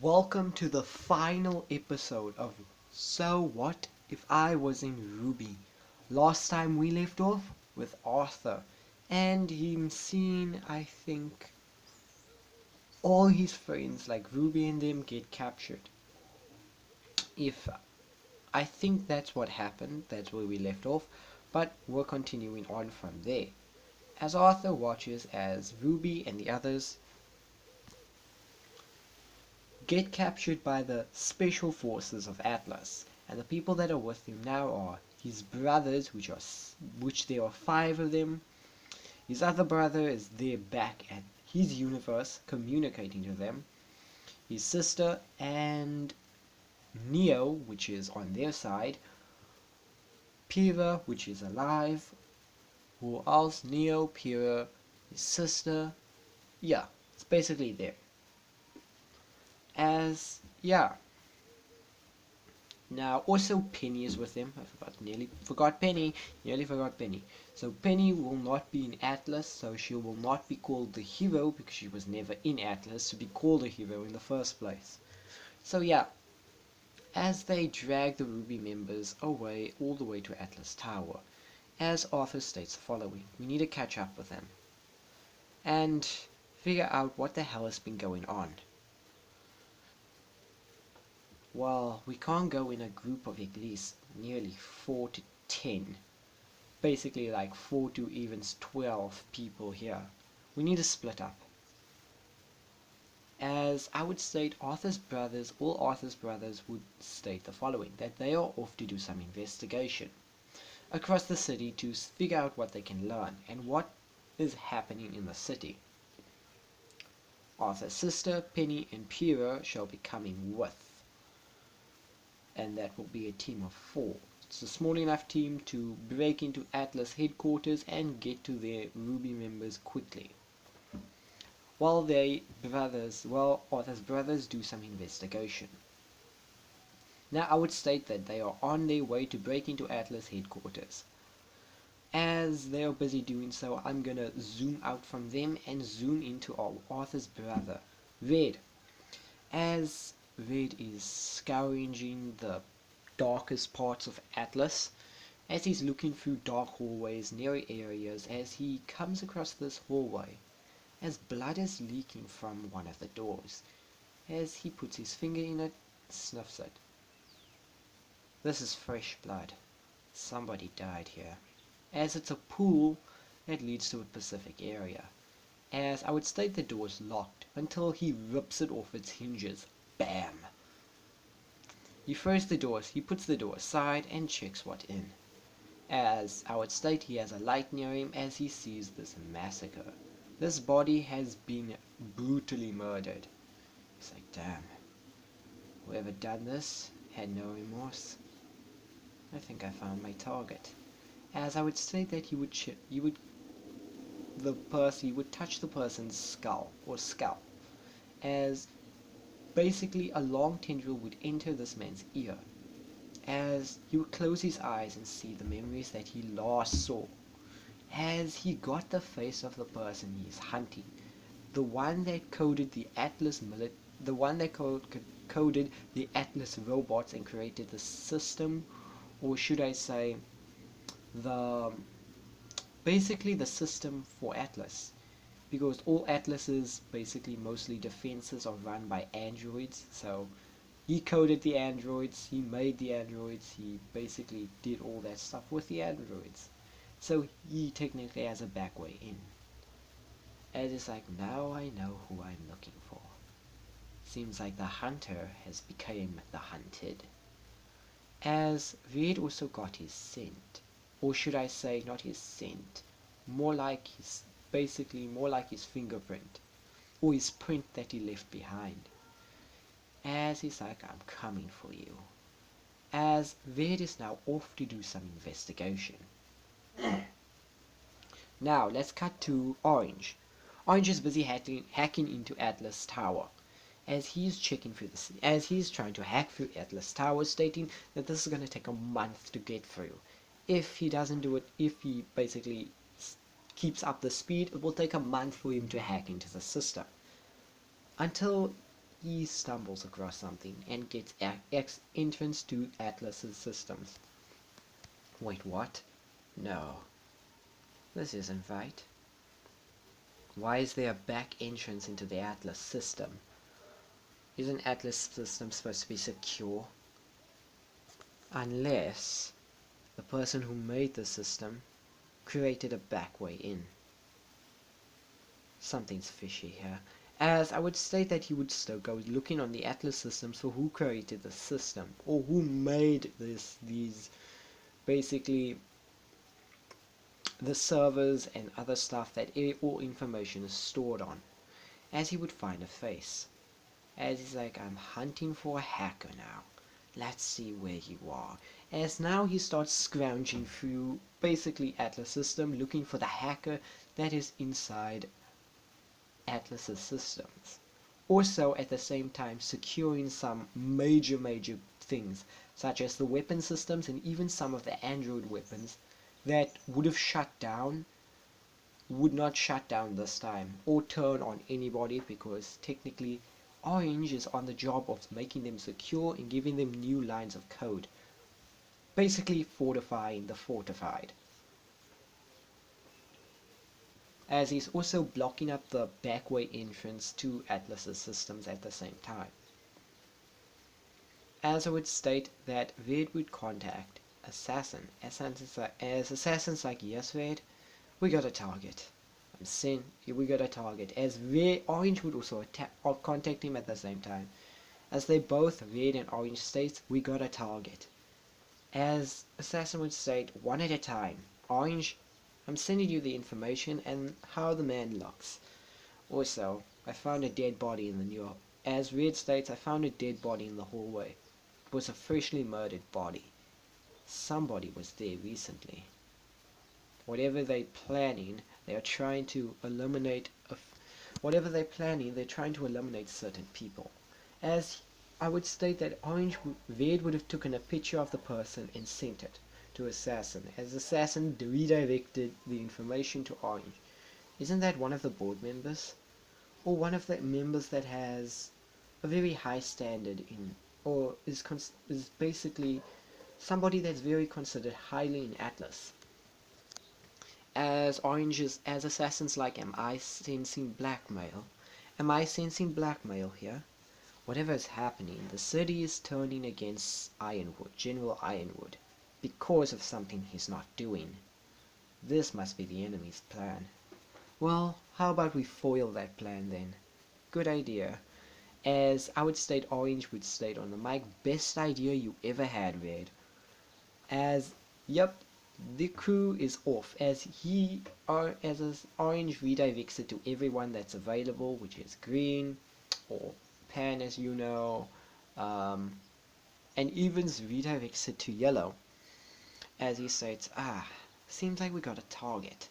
Welcome to the final episode of So What If I Was in Ruby. Last time we left off with Arthur and him seeing, I think, all his friends like Ruby and them get captured. If I think that's what happened, that's where we left off, but we're continuing on from there. As Arthur watches as Ruby and the others get captured by the special forces of Atlas, and the people that are with him now are his brothers, which there are 5 of them. His other brother is there back at his universe, communicating to them. His sister and Neo, which is on their side. Pyrrha, which is alive. Who else? Neo, Pyrrha, his sister. Yeah, it's basically there. Now also Penny is with them. Nearly forgot Penny. So Penny will not be in Atlas, so she will not be called the hero because she was never in Atlas to be called a hero in the first place. So yeah, as they drag the Ruby members away all the way to Atlas Tower, as Arthur states the following: we need to catch up with them and figure out what the hell has been going on. Well, we can't go in a group of at least nearly 4 to 10. Basically like 4 to even 12 people here. We need to split up. As I would state, all Arthur's brothers would state the following: that they are off to do some investigation across the city to figure out what they can learn and what is happening in the city. Arthur's sister, Penny, and Pyrrha shall be coming with, and that will be a team of 4. It's a small enough team to break into Atlas headquarters and get to their Ruby members quickly, while Arthur's brothers do some investigation. Now I would state that they are on their way to break into Atlas headquarters. As they are busy doing so, I'm gonna zoom out from them and zoom into Arthur's brother, Red. As Red is scouring the darkest parts of Atlas, as he's looking through dark hallways, narrow areas, as he comes across this hallway, as blood is leaking from one of the doors. As he puts his finger in it, sniffs it. This is fresh blood. Somebody died here. As it's a pool that leads to a Pacific area. As I would state, the door is locked until he rips it off its hinges. Bam! He throws the doors, he puts the door aside and checks what's in. As I would state, he has a light near him as he sees this massacre. This body has been brutally murdered. He's like, damn. Whoever done this had no remorse. I think I found my target. As I would state that he would touch the person's skull or scalp, as basically a long tendril would enter this man's ear, as he would close his eyes and see the memories that he last saw, as he got the face of the person he is hunting, the one that coded the Atlas coded the Atlas robots and created the system, or should I say basically the system for Atlas, because all Atlases, basically mostly defenses, are run by androids. So he coded the androids, he made the androids, he basically did all that stuff with the androids. So he technically has a back way in. And it's like, now I know who I'm looking for. Seems like the hunter has become the hunted. As Red also got his scent, or should I say not his scent, more like his fingerprint, or his print that he left behind. As he's like, I'm coming for you. As Red is now off to do some investigation. Now let's cut to Orange. Orange is busy hacking into Atlas Tower. As he's trying to hack through Atlas Tower, stating that this is going to take a month to get through. If he doesn't do it, if he basically keeps up the speed, it will take a month for him to hack into the system. Until he stumbles across something and gets entrance to Atlas's systems. Wait, what? No, this isn't right. Why is there a back entrance into the Atlas system? Isn't Atlas system supposed to be secure? Unless the person who made the system created a back way in. Something's fishy here. As I would state that you would still go looking on the Atlas systems for who created the system, or who made these basically the servers and other stuff that all information is stored on. As he would find a face. As he's like, I'm hunting for a hacker now. Let's see where you are. As now he starts scrounging through basically Atlas system looking for the hacker that is inside Atlas's systems. Also at the same time securing some major things such as the weapon systems and even some of the android weapons that would have shut down would not shut down this time or turn on anybody, because technically Orange is on the job of making them secure and giving them new lines of code, basically fortifying the fortified. As he's also blocking up the backway entrance to Atlas's systems at the same time. As I would state that Red would contact Assassin, as Assassin's like, yes Red, we got a target. I'm saying we got a target. As Red, Orange would also contact him at the same time. As they both, Red and Orange, states, we got a target. As Assassin would state, one at a time. Orange, I'm sending you the information and how the man looks. Also, I found a dead body in the New York. As Red states, I found a dead body in the hallway. It was a freshly murdered body. Somebody was there recently. Whatever they're planning, they are trying to eliminate. Whatever they're planning, they're trying to eliminate certain people. As I would state that Red would have taken a picture of the person and sent it to Assassin, as Assassin redirected the information to Orange. Isn't that one of the board members? Or one of the members that has a very high standard in, or is basically somebody that's very considered highly in Atlas. As Assassins like, am I sensing blackmail? Am I sensing blackmail here? Whatever is happening, the city is turning against Ironwood, General Ironwood, because of something he's not doing. This must be the enemy's plan. Well, how about we foil that plan then? Good idea. As I would state, Orange would state on the mic, best idea you ever had, Red. As, yep, the crew is off, as Orange redirects it to everyone that's available, which is green, or Pan as you know, and Evans redirects it to yellow, as he states, seems like we got a target.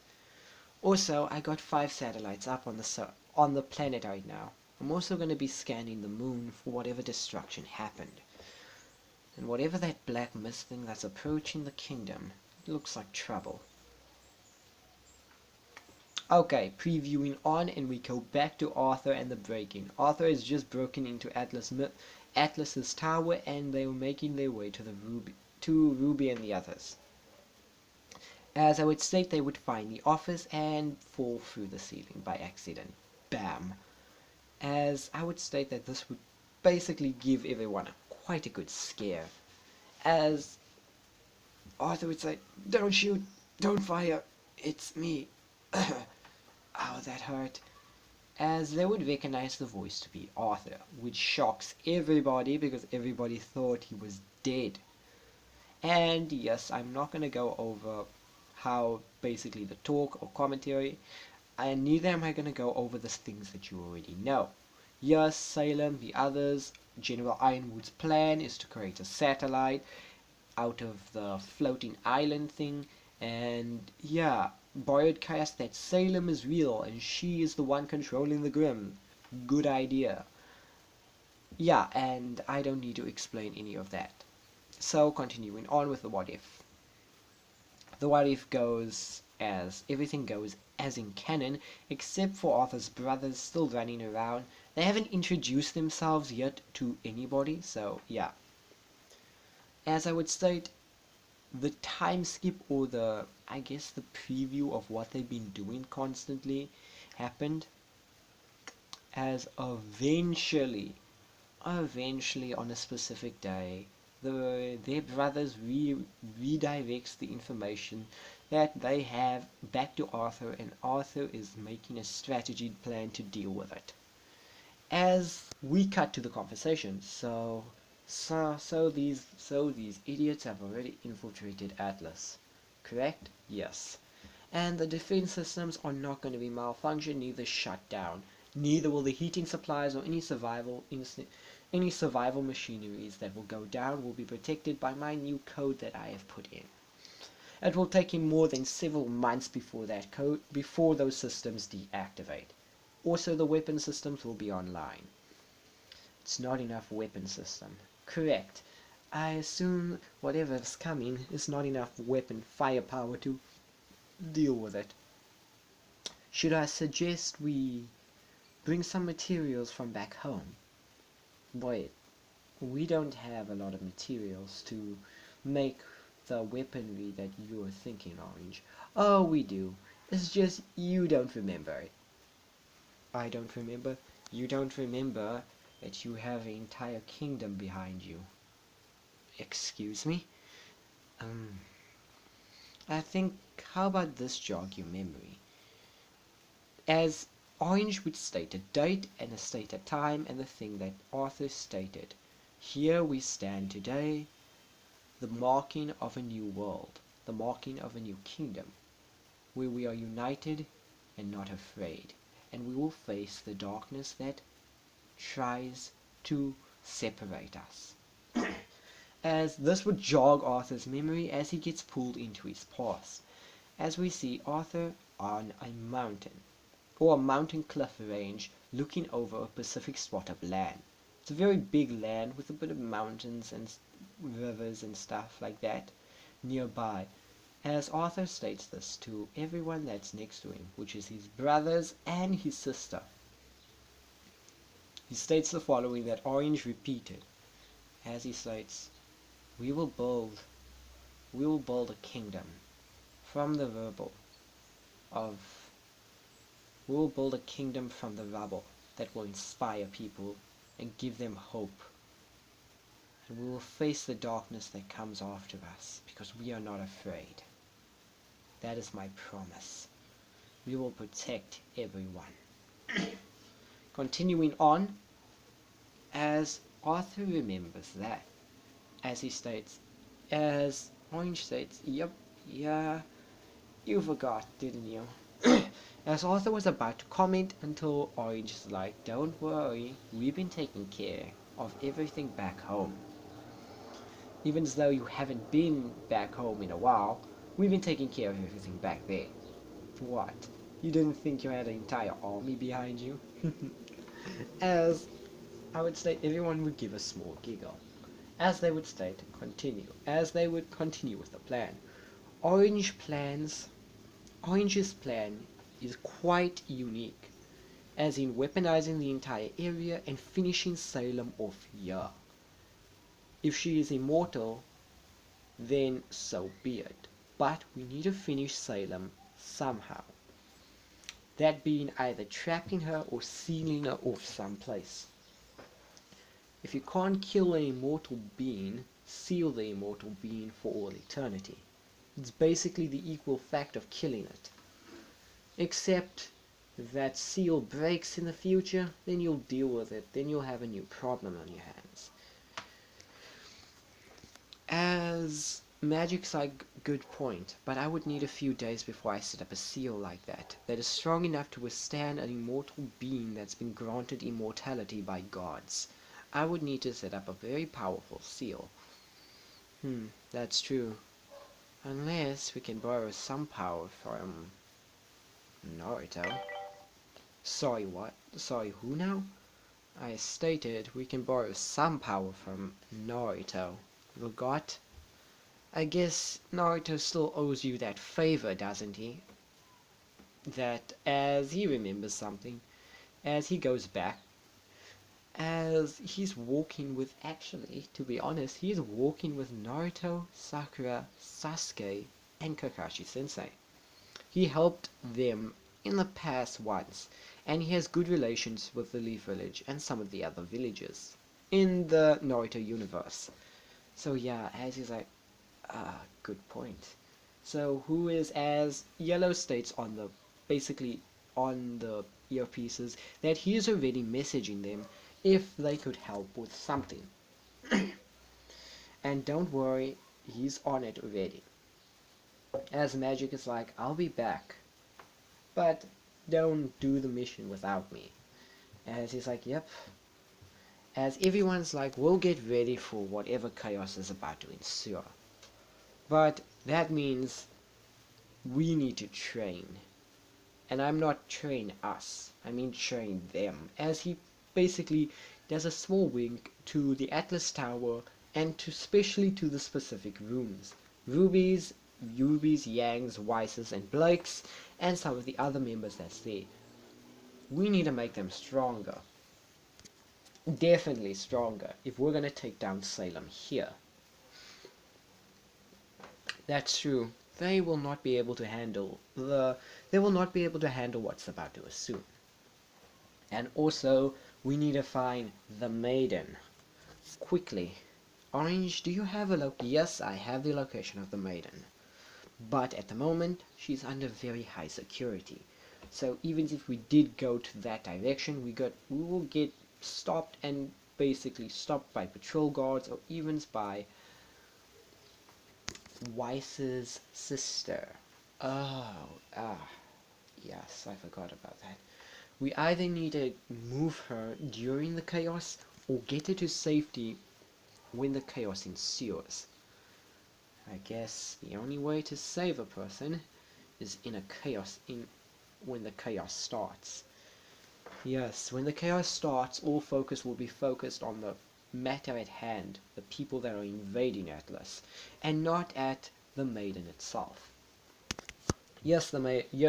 Also, I got 5 satellites up on the planet right now. I'm also going to be scanning the moon for whatever destruction happened. And whatever that black mist thing that's approaching the kingdom, it looks like trouble. Okay, previewing on, and we go back to Arthur and the break-in. Arthur has just broken into Atlas's tower, and they were making their way to Ruby and the others. As I would state, they would find the office and fall through the ceiling by accident. Bam! As I would state that this would basically give everyone quite a good scare. As Arthur would say, don't shoot, don't fire, it's me. Ow, that hurt. As they would recognize the voice to be Arthur, which shocks everybody because everybody thought he was dead. And yes, I'm not going to go over how basically the talk or commentary, and neither am I going to go over the things that you already know. Yes, Salem, the others, General Ironwood's plan is to create a satellite out of the floating island thing, and yeah, Boyd cast that Salem is real and she is the one controlling the Grim. Good idea. Yeah, and I don't need to explain any of that. So continuing on with the what if. The what if goes as everything goes as in canon, except for Arthur's brothers still running around, They haven't introduced themselves yet to anybody, so yeah. As I would state, the time skip, or I guess the preview of what they've been doing constantly happened, as eventually on a specific day, their brothers redirects the information that they have back to Arthur, and Arthur is making a strategy plan to deal with it. As we cut to the conversation, so these idiots have already infiltrated Atlas, correct? Yes. And the defense systems are not going to be malfunctioned, neither shut down. Neither will the heating supplies or any survival machineries that will go down will be protected by my new code that I have put in. It will take him more than several months before those systems deactivate. Also, the weapon systems will be online. It's not enough weapon system. Correct. I assume whatever's coming is not enough weapon firepower to deal with it. Should I suggest we bring some materials from back home? Wait, we don't have a lot of materials to make the weaponry that you're thinking, Orange. Oh, we do. It's just you don't remember it. I don't remember. You don't remember that you have an entire kingdom behind you. Excuse me? I think, how about this jog your memory? As Orange would state a date and a stated time and the thing that Arthur stated. Here we stand today, the marking of a new world, the marking of a new kingdom, where we are united and not afraid, and we will face the darkness that tries to separate us. As this would jog Arthur's memory as he gets pulled into his past, as we see Arthur on a mountain, or a mountain cliff range, looking over a Pacific spot of land. It's a very big land with a bit of mountains and rivers and stuff like that nearby. As Arthur states this to everyone that's next to him, which is his brothers and his sister. He states the following that Orange repeated, as he states, we will build a kingdom from the rubble of we will build a kingdom from the rubble that will inspire people and give them hope. And we will face the darkness that comes after us, because we are not afraid. That is my promise. We will protect everyone. Continuing on, as Arthur remembers that, as Orange states, yep, yeah, you forgot, didn't you? As Arthur was about to comment until Orange is like, don't worry, we've been taking care of everything back home. Even as though you haven't been back home in a while, we've been taking care of everything back there. What? You didn't think you had an entire army behind you? As I would say, everyone would give a small giggle. As they would state, as they would continue with the plan. Orange's plan is quite unique, as in weaponizing the entire area and finishing Salem off here. If she is immortal, then so be it. But we need to finish Salem somehow. That being either trapping her or sealing her off someplace. If you can't kill an immortal being, seal the immortal being for all eternity. It's basically the equal fact of killing it. Except if that seal breaks in the future, then you'll deal with it. Then you'll have a new problem on your hands. As magic's a good point, but I would need a few days before I set up a seal like that is strong enough to withstand an immortal being that's been granted immortality by gods. I would need to set up a very powerful seal. That's true. Unless we can borrow some power from Naruto. Sorry, what? Sorry, who now? I stated we can borrow some power from Naruto. Forgot? I guess Naruto still owes you that favor, doesn't he? That as he remembers something, as he goes back as he's walking with, actually, to be honest, he's walking with Naruto, Sakura, Sasuke, and Kakashi Sensei. He helped them in the past once, and he has good relations with the Leaf Village and some of the other villages in the Naruto universe. So yeah, as he's like, good point. So who is, as Yellow states on the, basically on the earpieces, that he is already messaging them if they could help with something. And don't worry, he's on it already. As Magic is like, I'll be back, but don't do the mission without me. As he's like, yep. As everyone's like, we'll get ready for whatever chaos is about to ensue. But that means we need to train. And I'm not train us, I mean train them. As he basically does a small wink to the Atlas Tower and to especially to the specific rooms. Ruby's, Yang's, Weiss's, and Blake's, and some of the other members that's there. We need to make them stronger. Definitely stronger if we're going to take down Salem here. That's true. They will not be able to handle what's about to assume. And also, we need to find the maiden. Quickly. Orange, do you have a yes, I have the location of the maiden. But at the moment, she's under very high security. So even if we did go to that direction, we will get stopped, and basically stopped by patrol guards, or even by Weiss's sister. Yes, I forgot about that. We either need to move her during the chaos, or get her to safety when the chaos ensues. I guess the only way to save a person is when the chaos starts. Yes, when the chaos starts, all focus will be focused on the matter at hand, the people that are invading Atlas, and not at the maiden itself. Yes,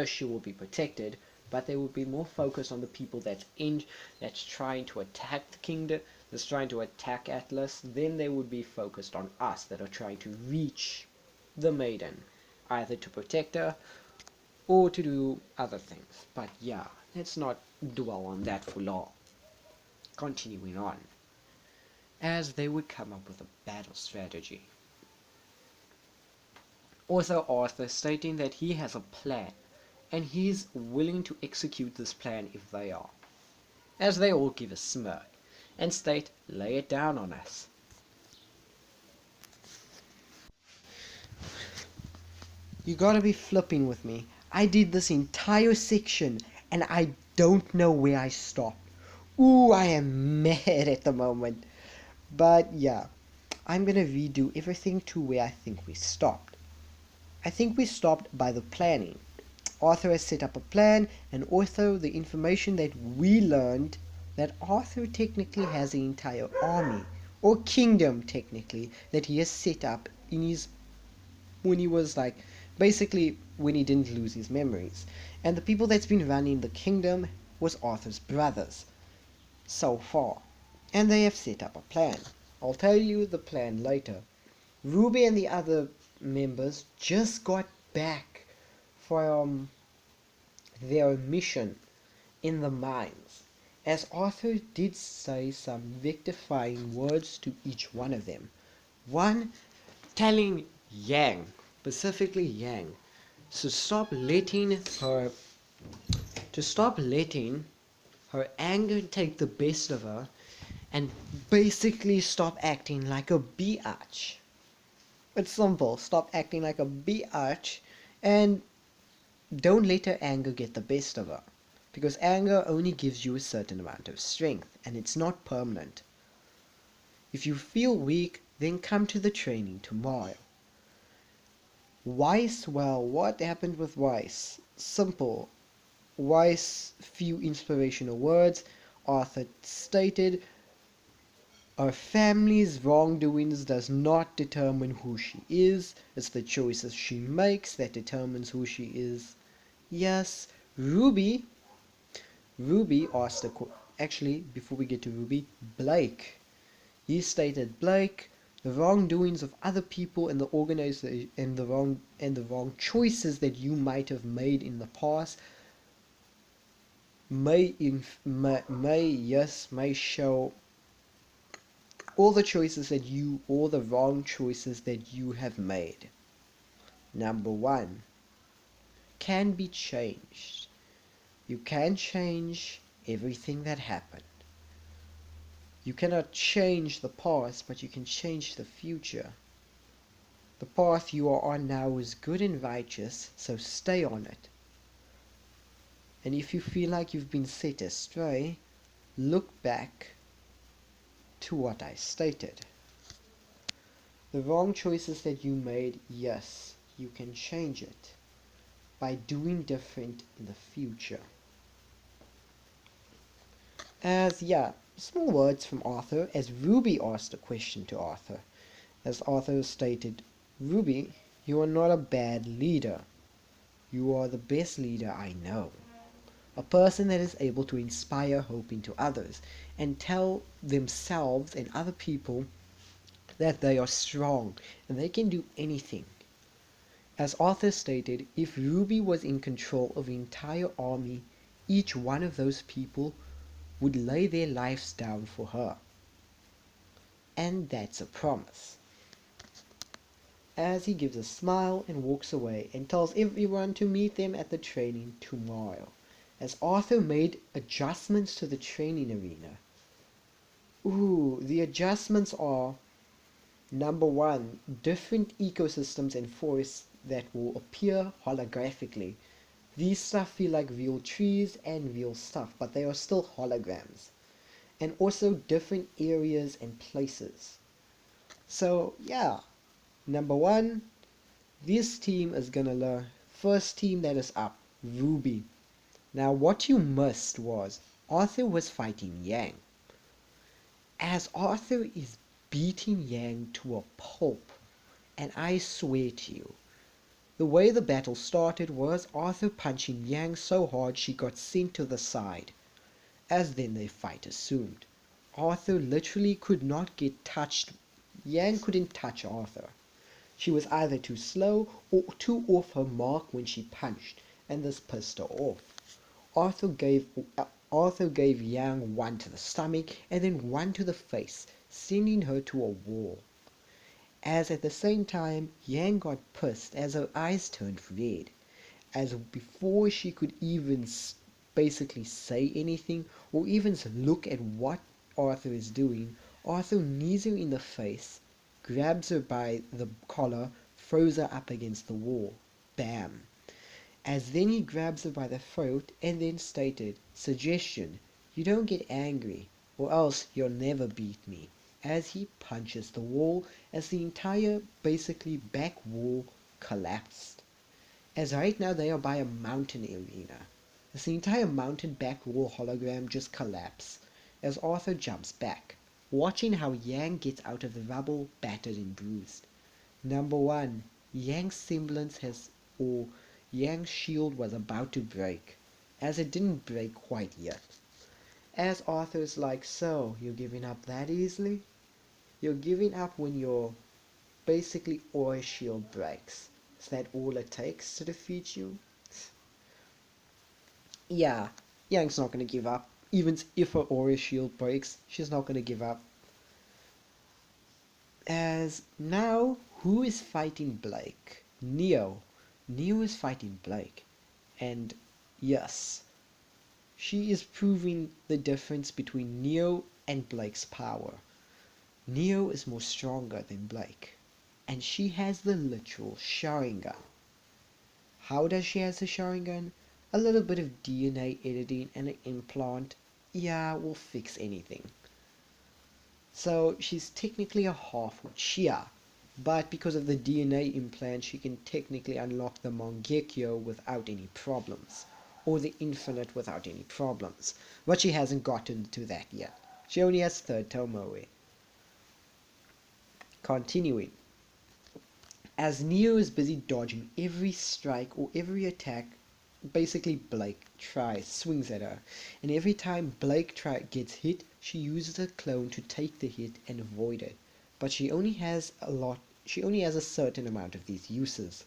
she will be protected, but they will be more focused on the people that's trying to attack the kingdom, that's trying to attack Atlas. Then they would be focused on us that are trying to reach the maiden, either to protect her or to do other things. But yeah, let's not dwell on that for long. Continuing on, as they would come up with a battle strategy. Author Arthur stating that he has a plan, and he's willing to execute this plan if they are. As they all give a smirk, and state, lay it down on us. You gotta be flipping with me. I did this entire section, and I don't know where I stopped. Ooh, I am mad at the moment. But yeah, I'm gonna redo everything to where I think we stopped. I think we stopped by the planning. Arthur has set up a plan, and also the information that we learned that Arthur technically has an entire army, or kingdom technically, that he has set up in his, when he was like, basically when he didn't lose his memories. And the people that's been running the kingdom was Arthur's brothers, so far. And they have set up a plan. I'll tell you the plan later. Ruby and the other members just got back from their mission in the mines, as Arthur did say some rectifying words to each one of them. One, telling Yang, specifically Yang, to stop letting her anger take the best of her, and basically stop acting like a biatch. It's simple. Stop acting like a biatch, and don't let her anger get the best of her, because anger only gives you a certain amount of strength, and it's not permanent. If you feel weak, then come to the training tomorrow. Weiss, well, what happened with Weiss? Simple. Weiss, few inspirational words. Arthur stated, our family's wrongdoings does not determine who she is. It's the choices she makes that determines who she is. Yes, Ruby asked actually, before we get to Ruby, Blake. He stated, Blake, the wrongdoings of other people and the organization and the wrong choices that you might have made in the past may show all the wrong choices that you have made. Number one, can be changed. You can change everything that happened. You cannot change the past, but you can change the future. The path you are on now is good and righteous, so stay on it. And if you feel like you've been set astray, look back to what I stated. The wrong choices that you made, yes, you can change it by doing different in the future. Small words from Arthur as Ruby asked a question to Arthur. As Arthur stated, Ruby, you are not a bad leader. You are the best leader I know. A person that is able to inspire hope into others and tell themselves and other people that they are strong and they can do anything. As Arthur stated, if Ruby was in control of the entire army, each one of those people would lay their lives down for her. And that's a promise. As he gives a smile and walks away and tells everyone to meet them at the training tomorrow. As Arthur made adjustments to the training arena. The adjustments are: number one, different ecosystems and forests that will appear holographically. These stuff feel like real trees and real stuff, but they are still holograms. And also different areas and places. So yeah, number one, this team is gonna learn. First team that is up, Ruby. Now what you missed was Arthur was fighting Yang. As Arthur is beating Yang to a pulp, and I swear to you, the way the battle started was Arthur punching Yang so hard she got sent to the side. As then their fight assumed. Arthur literally could not get touched. Yang couldn't touch Arthur. She was either too slow or too off her mark when she punched, and this pissed her off. Arthur gave Yang one to the stomach and then one to the face, sending her to a wall. As at the same time, Yang got pissed as her eyes turned red, as before she could even basically say anything or even look at what Arthur is doing, Arthur knees her in the face, grabs her by the collar, throws her up against the wall. Bam! As then he grabs her by the throat and then stated, suggestion, you don't get angry, or else you'll never beat me, as he punches the wall as the entire basically back wall collapsed. As right now they are by a mountain arena, as the entire mountain back wall hologram just collapsed, as Arthur jumps back, watching how Yang gets out of the rubble battered and bruised. Number one, Yang's shield was about to break, as it didn't break quite yet. As Arthur's like, so, you're giving up that easily? You're giving up when your basically aura shield breaks. Is that all it takes to defeat you? Yeah, Yang's not gonna give up. Even if her aura shield breaks, she's not gonna give up. As now, who is fighting Blake? Neo. Neo is fighting Blake. And yes, she is proving the difference between Neo and Blake's power. Neo is more stronger than Blake. And she has the literal Sharingan. How does she have the Sharingan? A little bit of DNA editing and an implant. Yeah, will fix anything. So she's technically a half Uchiha, but because of the DNA implant she can technically unlock the Mangekyo without any problems, or the Infinite without any problems, but she hasn't gotten to that yet. She only has third Tomoe. Continuing. As Neo is busy dodging every strike or every attack basically Blake swings at her, and every time Blake gets hit, she uses her clone to take the hit and avoid it. But she only has a certain amount of these uses,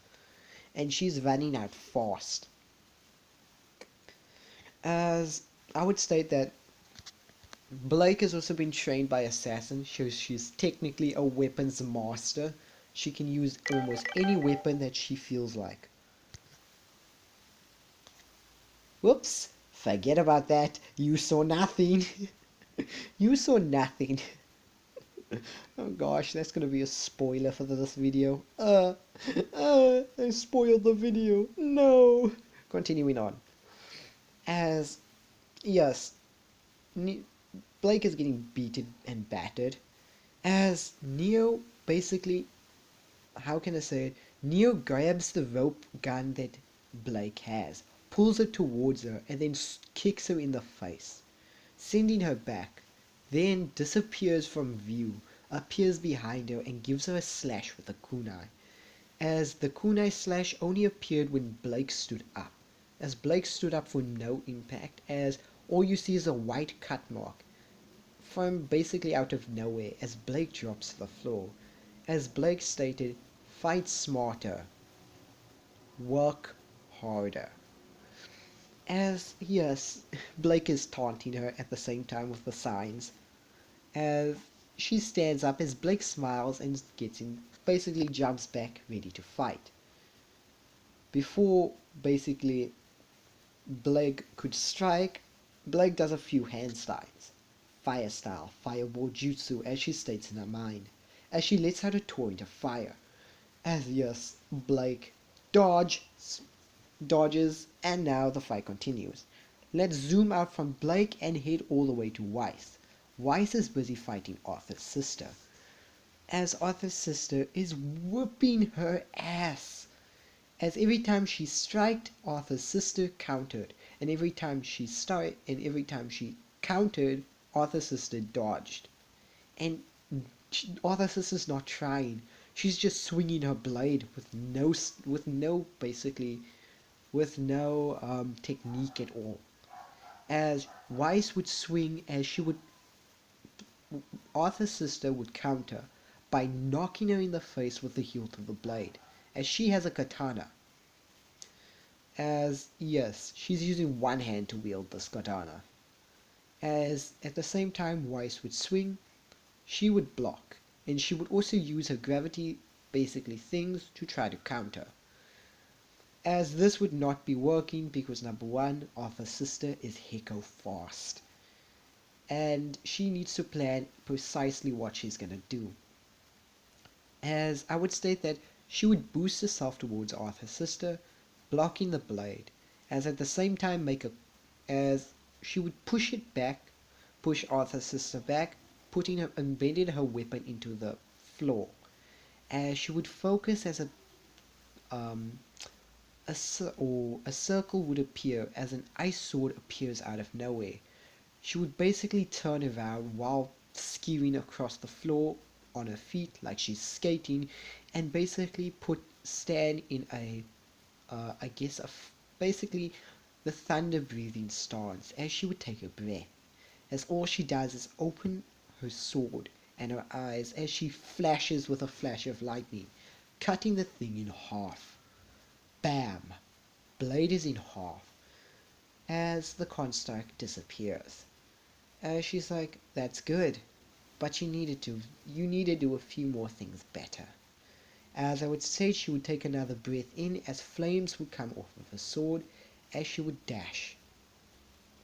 and she's running out fast. As I would state that Blake has also been trained by Assassin, so she's technically a weapons master. She can use almost any weapon that she feels like. Whoops, forget about that. You saw nothing. You saw nothing. Oh gosh, that's gonna be a spoiler for this video. I spoiled the video. No. Continuing on. As, yes, Blake is getting beaten and battered. As Neo basically, how can I say it? Neo grabs the rope gun that Blake has, pulls it towards her, and then kicks her in the face, sending her back, then disappears from view, appears behind her, and gives her a slash with a kunai. As the kunai slash only appeared when Blake stood up, as Blake stood up for no impact, as all you see is a white cut mark from basically out of nowhere as Blake drops to the floor. As Blake stated, fight smarter, work harder. As, yes, Blake is taunting her at the same time with the signs. As she stands up, as Blake smiles and gets in, basically jumps back ready to fight. Before basically Blake could strike, Blake does a few hand styles. Fire style, fireball jutsu, as she states in her mind, as she lets out a torrent of fire. As, yes, Blake dodges, and now the fight continues. Let's zoom out from Blake and head all the way to Weiss. Weiss is busy fighting Arthur's sister, as Arthur's sister is whooping her ass. As every time she striked, Arthur's sister countered, and every time she countered, Arthur's sister dodged. And Arthur's sister's not trying; she's just swinging her blade with no technique at all. As Weiss would swing, Arthur's sister would counter by knocking her in the face with the hilt of the blade, as she has a katana. As, yes, she's using one hand to wield this katana. As at the same time Weiss would swing, she would block, and she would also use her gravity basically things to try to counter. As this would not be working because number one, Arthur's sister is hecko fast, and she needs to plan precisely what she's gonna do. As I would state that she would boost herself towards Arthur's sister, blocking the blade, as at the same time as she would push Arthur's sister back, embedded her weapon into the floor, as she would focus as a circle would appear as an ice sword appears out of nowhere. She would basically turn around while skewing across the floor on her feet like she's skating, and basically stand in basically the thunder breathing stance, as she would take a breath, as all she does is open her sword and her eyes as she flashes with a flash of lightning, cutting the thing in half. Bam! Blade is in half as the construct disappears. As she's like, that's good, but you need to do a few more things better. As I would say, she would take another breath in as flames would come off of her sword as she would dash.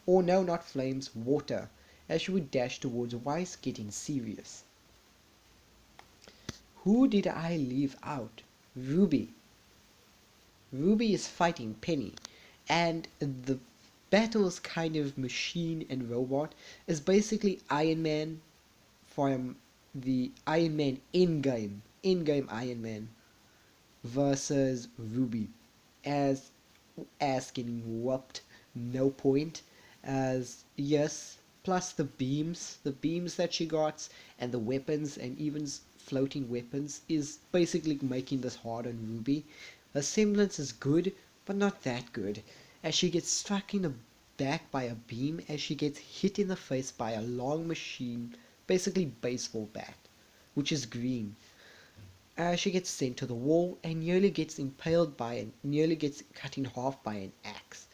Or no, not flames, water, as she would dash towards Weiss, getting serious. Who did I leave out? Ruby. Ruby is fighting Penny, and the battle's kind of machine and robot is basically Iron Man from the Iron Man in-game Iron Man versus Ruby, as getting whooped, no point, as, yes, plus the beams that she got, and the weapons, and even floating weapons, is basically making this hard on Ruby. Her semblance is good, but not that good, as she gets struck in the back by a beam, as she gets hit in the face by a long machine, basically baseball bat, which is green. She gets sent to the wall and nearly gets impaled by and nearly gets cut in half by an axe.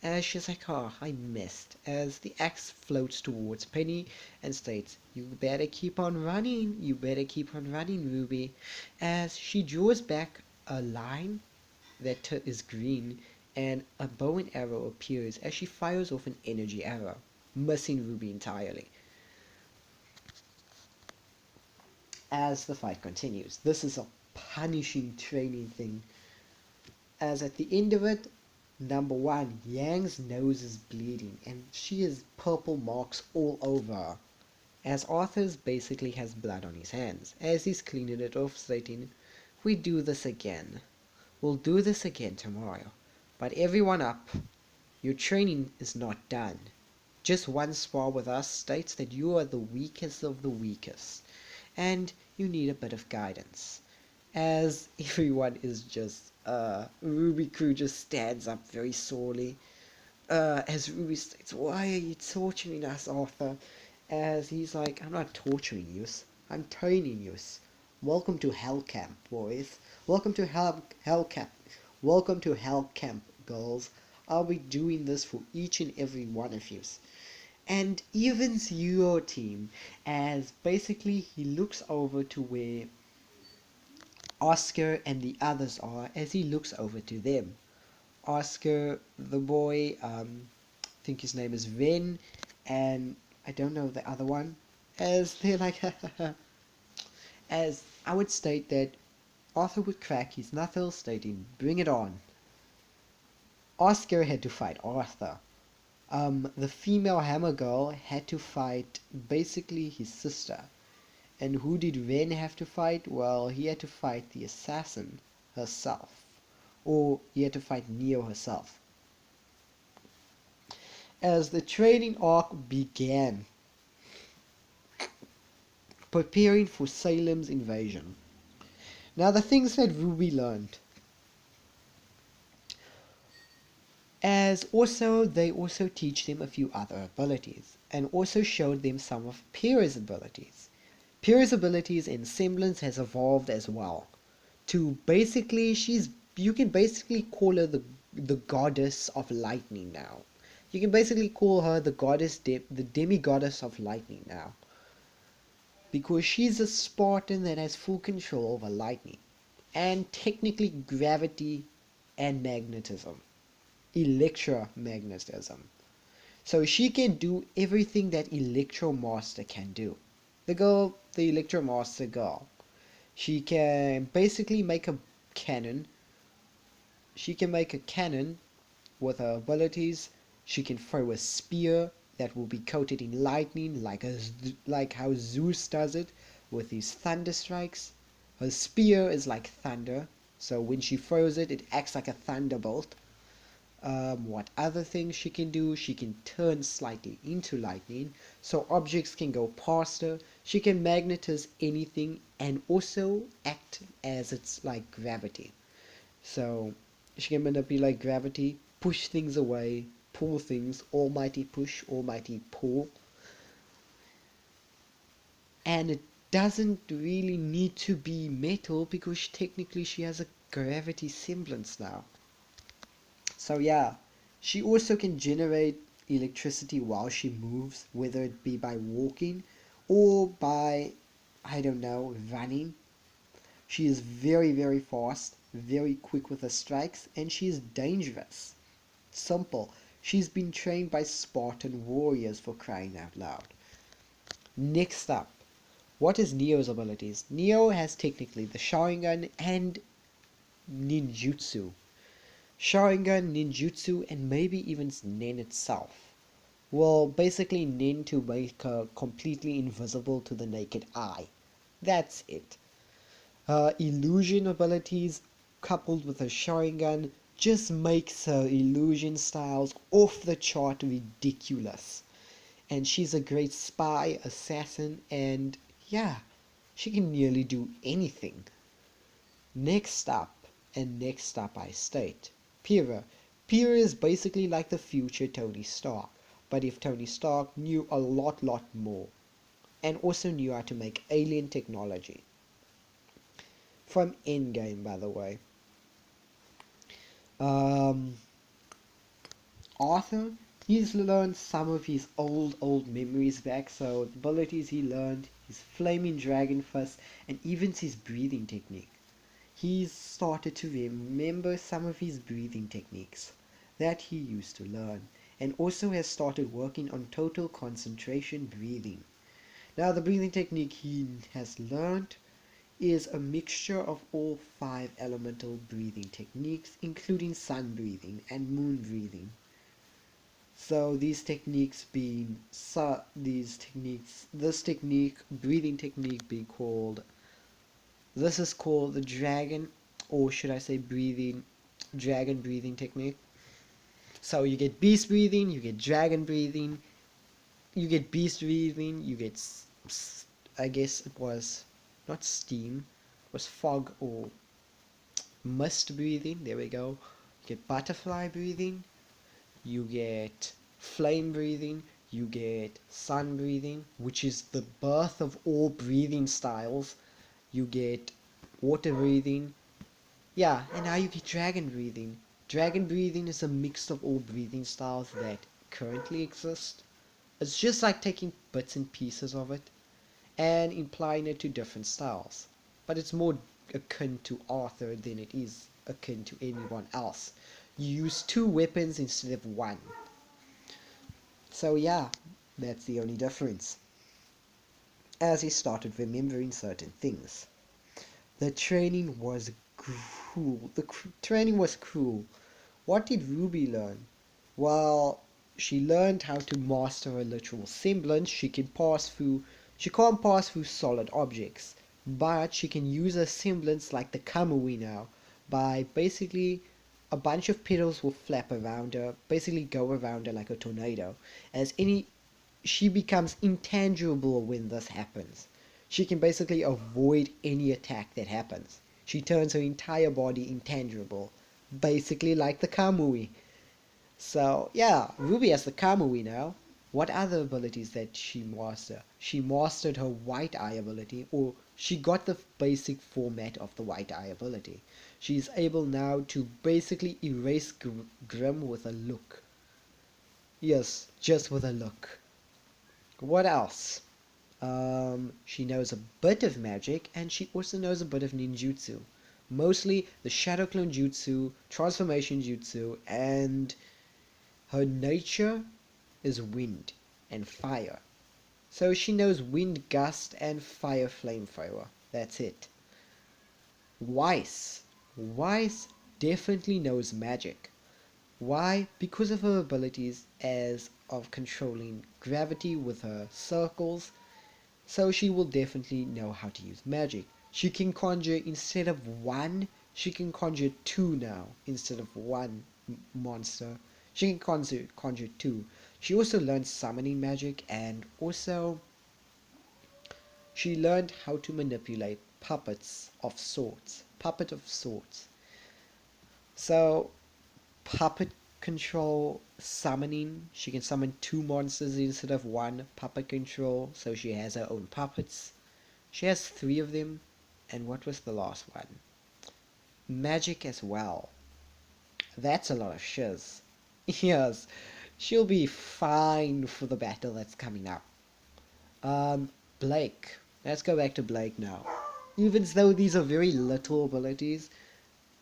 As she's like, oh, I missed. As the axe floats towards Penny and states, you better keep on running, you better keep on running, Ruby. As she draws back a line that is green and a bow and arrow appears as she fires off an energy arrow, missing Ruby entirely. As the fight continues, this is a punishing training thing. As at the end of it, number one, Yang's nose is bleeding and she has purple marks all over her. As Arthur's basically has blood on his hands, as he's cleaning it off, stating, we do this again. We'll do this again tomorrow. But everyone up. Your training is not done. Just one spar with us states that you are the weakest of the weakest, and you need a bit of guidance. As everyone is just, Ruby Crew just stands up very sorely. As Ruby states, why are you torturing us, Arthur? As he's like, I'm not torturing you, I'm training you. Welcome to Hell Camp, boys. Welcome to Hell Camp. Welcome to Hell Camp, girls. I'll be doing this for each and every one of you. And evens your team, as basically he looks over to where Oscar and the others are, as he looks over to them. Oscar, the boy, I think his name is Ven, and I don't know the other one, as they're like, as I would state that Arthur would crack his knuckles, stating, bring it on. Oscar had to fight Arthur. The female hammer girl had to fight basically his sister. And who did Ren have to fight? Well, he had to fight the assassin herself. Or he had to fight Neo herself. As the training arc began, preparing for Salem's invasion. Now the things that Ruby learned. As also, they also teach them a few other abilities, and also showed them some of Pyrrha's abilities. Pyrrha's abilities in semblance has evolved as well. To basically, you can basically call her the goddess of lightning now. You can basically call her the goddess, the demigoddess of lightning now. Because she's a Spartan that has full control over lightning. And technically gravity and magnetism. Electromagnetism. So she can do everything that Electromaster can do. The Electromaster girl. She can basically make a cannon. She can make a cannon with her abilities. She can throw a spear that will be coated in lightning like how Zeus does it with his thunder strikes. Her spear is like thunder, so when she throws it, it acts like a thunderbolt. What other things she can do? She can turn slightly into lightning, so objects can go past her. She can magnetize anything and also act as it's like gravity. So she can manipulate gravity, push things away, pull things, almighty push, almighty pull. And it doesn't really need to be metal because technically she has a gravity semblance now. So yeah, she also can generate electricity while she moves, whether it be by walking or by, I don't know, running. She is very, very fast, very quick with her strikes, and she is dangerous. Simple. She's been trained by Spartan warriors, for crying out loud. Next up, what is Neo's abilities? Neo has technically the Sharingan and ninjutsu. Sharingan, ninjutsu, and maybe even Nen itself. Well, basically Nen to make her completely invisible to the naked eye. That's it. Her illusion abilities coupled with her Sharingan just makes her illusion styles off the chart ridiculous. And she's a great spy, assassin, and yeah, she can nearly do anything. Next up I state, Pyrrha. Peter is basically like the future Tony Stark, but if Tony Stark knew a lot more, and also knew how to make alien technology. From Endgame, by the way. Um, Arthur, he's learned some of his old memories back, so the abilities he learned, his flaming dragon fist, and even his breathing technique. He's started to remember some of his breathing techniques that he used to learn, and also has started working on total concentration breathing. Now, the breathing technique he has learned is a mixture of all 5 elemental breathing techniques, including sun breathing and moon breathing. So this breathing technique being called, this is called the dragon, or should I say dragon breathing technique. So you get beast breathing, you get dragon breathing, you get beast breathing, you get, I guess it was not steam, it was fog or mist breathing, there we go. You get butterfly breathing, you get flame breathing, you get sun breathing, which is the birth of all breathing styles. You get water breathing, yeah, and now you get dragon breathing. Dragon breathing is a mix of all breathing styles that currently exist. It's just like taking bits and pieces of it and applying it to different styles. But it's more akin to Arthur than it is akin to anyone else. You use 2 weapons instead of 1. So yeah, that's the only difference. As he started remembering certain things. The training was cruel. Training was cruel. What did Ruby learn? Well, she learned how to master a literal semblance. She can't pass through solid objects, but she can use a semblance like the Kamui now, by basically a bunch of petals will flap around her, basically go around her like a tornado. She becomes intangible when this happens. She can basically avoid any attack that happens. She turns her entire body intangible, basically like the Kamui. So yeah, Ruby has the Kamui now. What other abilities that she mastered? She mastered her White Eye ability, or she got the basic format of the White Eye ability. She's able now to basically erase Grim with a look. Yes, just with a look. What else? She knows a bit of magic, and she also knows a bit of ninjutsu. Mostly the Shadow Clone Jutsu, Transformation Jutsu, and her nature is wind and fire. So she knows wind gust and fire flamethrower. That's it. Weiss. Weiss definitely knows magic. Why? Because of her abilities as of controlling gravity with her circles. So she will definitely know how to use magic. She can conjure, instead of 1, she can conjure 2 now, instead of 1 monster. She can conjure 2. She also learned summoning magic, and also she learned how to manipulate puppets of sorts. Puppet of sorts. So puppet control summoning. She can summon 2 monsters instead of 1. Puppet control, so she has her own puppets. She has 3 of them. And what was the last one? Magic as well. That's a lot of shiz. Yes, she'll be fine for the battle that's coming up. Blake. Let's go back to Blake now. Even though these are very little abilities,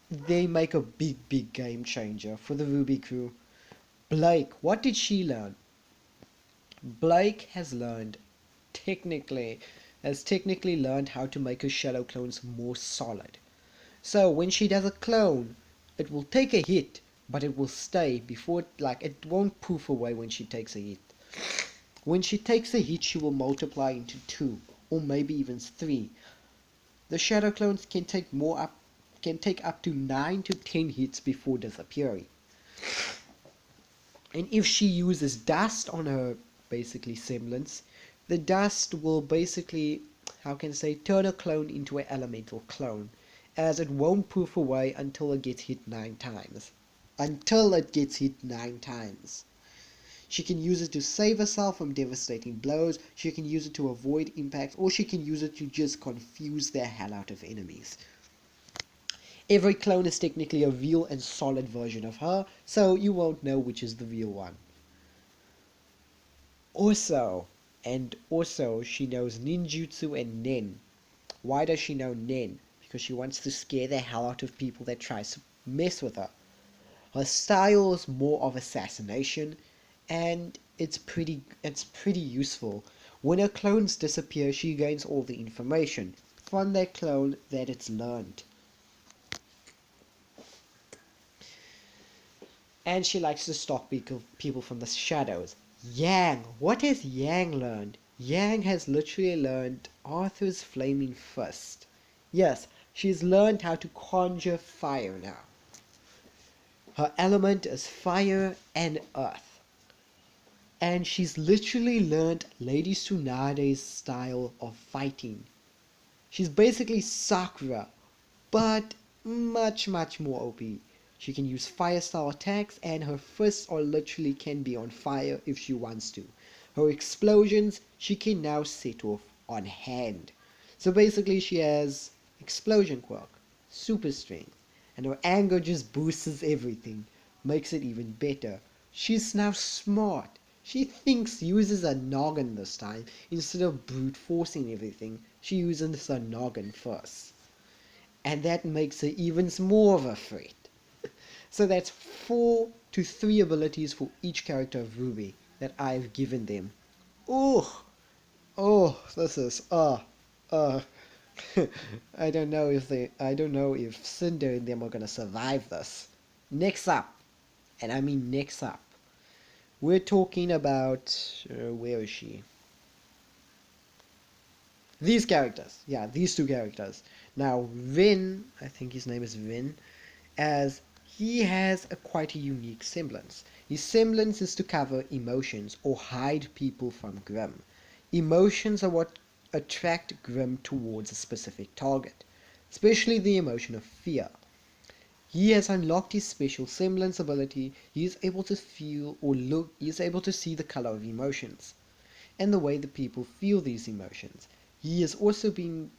they make a big game changer for the Ruby crew. Blake, what did she learn? Blake technically has technically learned how to make her shadow clones more solid. So when she does a clone, it will take a hit, but it will stay before it won't poof away when she takes a hit. When she takes a hit, she will multiply into 2, or maybe even 3. The shadow clones can take up to 9 to 10 hits before disappearing. And if she uses dust on her basically semblance, the dust will basically, how can I say, turn a clone into an elemental clone, as it won't poof away until it gets hit 9 times. until it gets hit 9 times. She can use it to save herself from devastating blows, she can use it to avoid impacts, or she can use it to just confuse the hell out of enemies. Every clone is technically a real and solid version of her, so you won't know which is the real one. Also, she knows ninjutsu and nen. Why does she know nen? Because she wants to scare the hell out of people that try to mess with her. Her style is more of assassination, and it's pretty useful. When her clones disappear, she gains all the information from that clone that it's learned. And she likes to stop people from the shadows. Yang! What has Yang learned? Yang has literally learned Arthur's flaming fist. Yes, she's learned how to conjure fire now. Her element is fire and earth. And she's literally learned Lady Tsunade's style of fighting. She's basically Sakura, but much, much more OP. She can use fire style attacks, and her fists are literally can be on fire if she wants to. Her explosions she can now set off on hand. So basically she has explosion quirk, super strength, and her anger just boosts everything, makes it even better. She's now smart. She uses a noggin this time. Instead of brute forcing everything, she uses her noggin first. And that makes her even more of a threat. So that's 4 to 3 abilities for each character of Ruby that I've given them. Oh, this is I don't know if Cinder and them are gonna survive this. Next up, and I mean next up, we're talking about where is she? These characters, yeah, these 2 characters. Now, Vin, I think his name is Vin, as he has quite a unique semblance. His semblance is to cover emotions or hide people from Grimm. Emotions are what attract Grimm towards a specific target, especially the emotion of fear. He has unlocked his special semblance ability. He is able to feel or look, he is able to see the color of emotions and the way the people feel these emotions. He's also been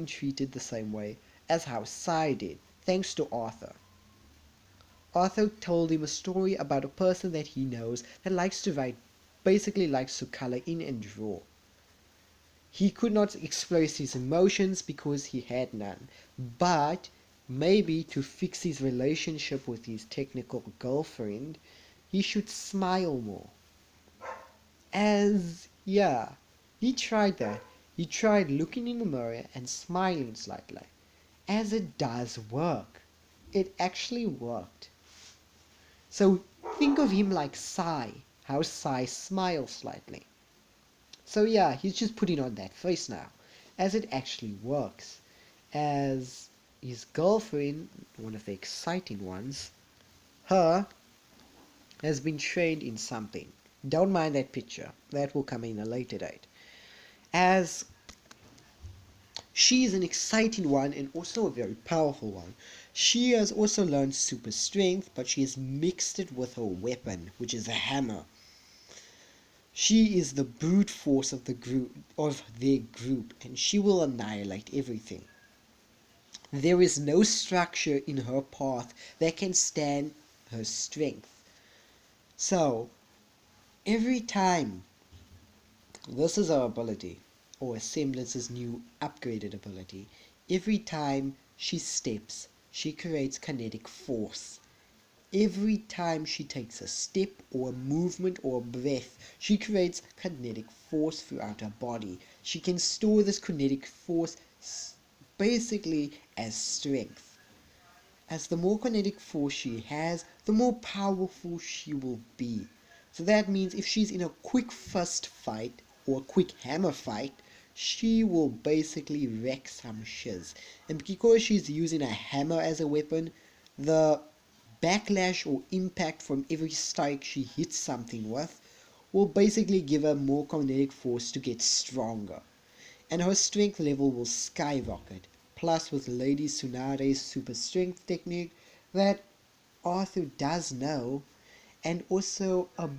treated the same way as how Sai did, thanks to Arthur. Arthur told him a story about a person that he knows that likes to write, basically likes to color in and draw. He could not express his emotions because he had none, but maybe to fix his relationship with his technical girlfriend, he should smile more. Yeah, he tried that. He tried looking in the mirror and smiling slightly. As it does work. It actually worked. So think of him like Sai, how Sai smiles slightly. So yeah, he's just putting on that face now, as it actually works. As his girlfriend, one of the exciting ones, her has been trained in something. Don't mind that picture, that will come in a later date. As she is an exciting one and also a very powerful one. She has also learned super strength, but she has mixed it with her weapon, which is a hammer. She is the brute force of their group, and she will annihilate everything. There is no structure in her path that can stand her strength. So every time, this is her ability, or a semblance's new upgraded ability. Every time she steps, she creates kinetic force. Every time she takes a step or a movement or a breath, she creates kinetic force throughout her body. She can store this kinetic force basically as strength. As the more kinetic force she has, the more powerful she will be. So that means if she's in a quick fist fight or a quick hammer fight, she will basically wreck some shiz. And because she's using a hammer as a weapon, the backlash or impact from every strike she hits something with will basically give her more kinetic force to get stronger. And her strength level will skyrocket. Plus with Lady Tsunade's super strength technique, that Arthur does know, and also a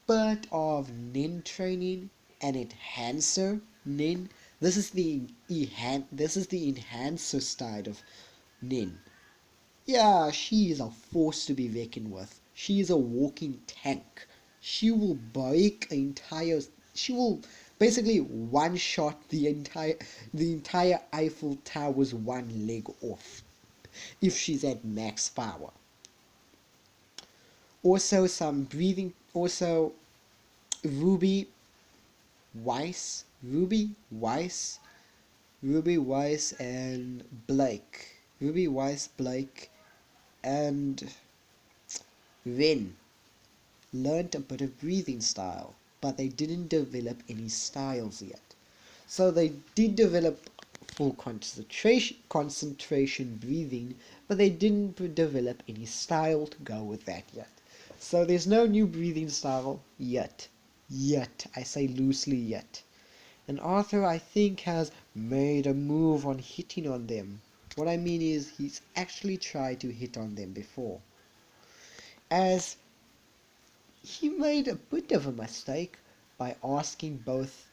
bit of nin training and enhancer nin. This is the enhancer style of nin. Yeah, she is a force to be reckoned with. She is a walking tank. She will break entire. She will basically one shot the entire Eiffel Tower's one leg off if she's at max power. Also, some breathing. Also, Ruby Weiss, Ruby Weiss, and Blake. Ruby Weiss, Blake, and Ren learned a bit of breathing style, but they didn't develop any styles yet. So they did develop full concentration breathing, but they didn't develop any style to go with that yet. So there's no new breathing style yet. Yet. I say loosely yet. And Arthur, I think, has made a move on hitting on them. What I mean is he's actually tried to hit on them before. As he made a bit of a mistake by asking both,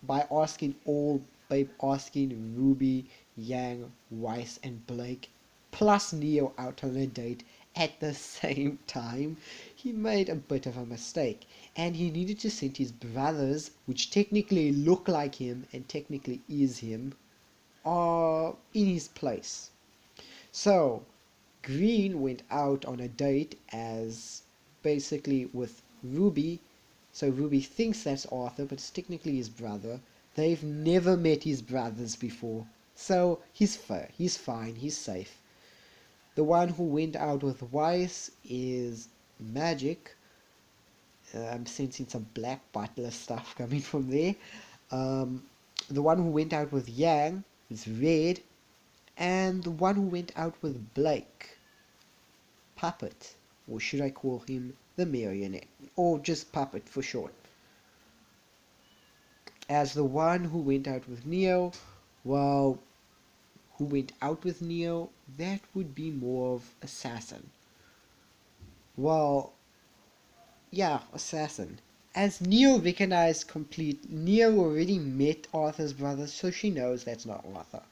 by asking all, by asking Ruby, Yang, Weiss, and Blake, plus Neo out on a date at the same time. He made a bit of a mistake, and he needed to send his brothers, which technically look like him and technically is him, are in his place. So Green went out on a date as basically with Ruby. So Ruby thinks that's Arthur, but it's technically his brother. They've never met his brothers before. So he's fair, he's fine, he's safe. The one who went out with Weiss is Magic. I'm sensing some Black Butler stuff coming from there. Um, the one who went out with Yang is Red. And the one who went out with Blake, Puppet, or should I call him the Marionette, or just Puppet for short. As the one who went out with Neo, well, who went out with Neo, that would be more of Assassin. Well, yeah, Assassin. As Neo recognized Neo already met Arthur's brother, so she knows that's not Arthur.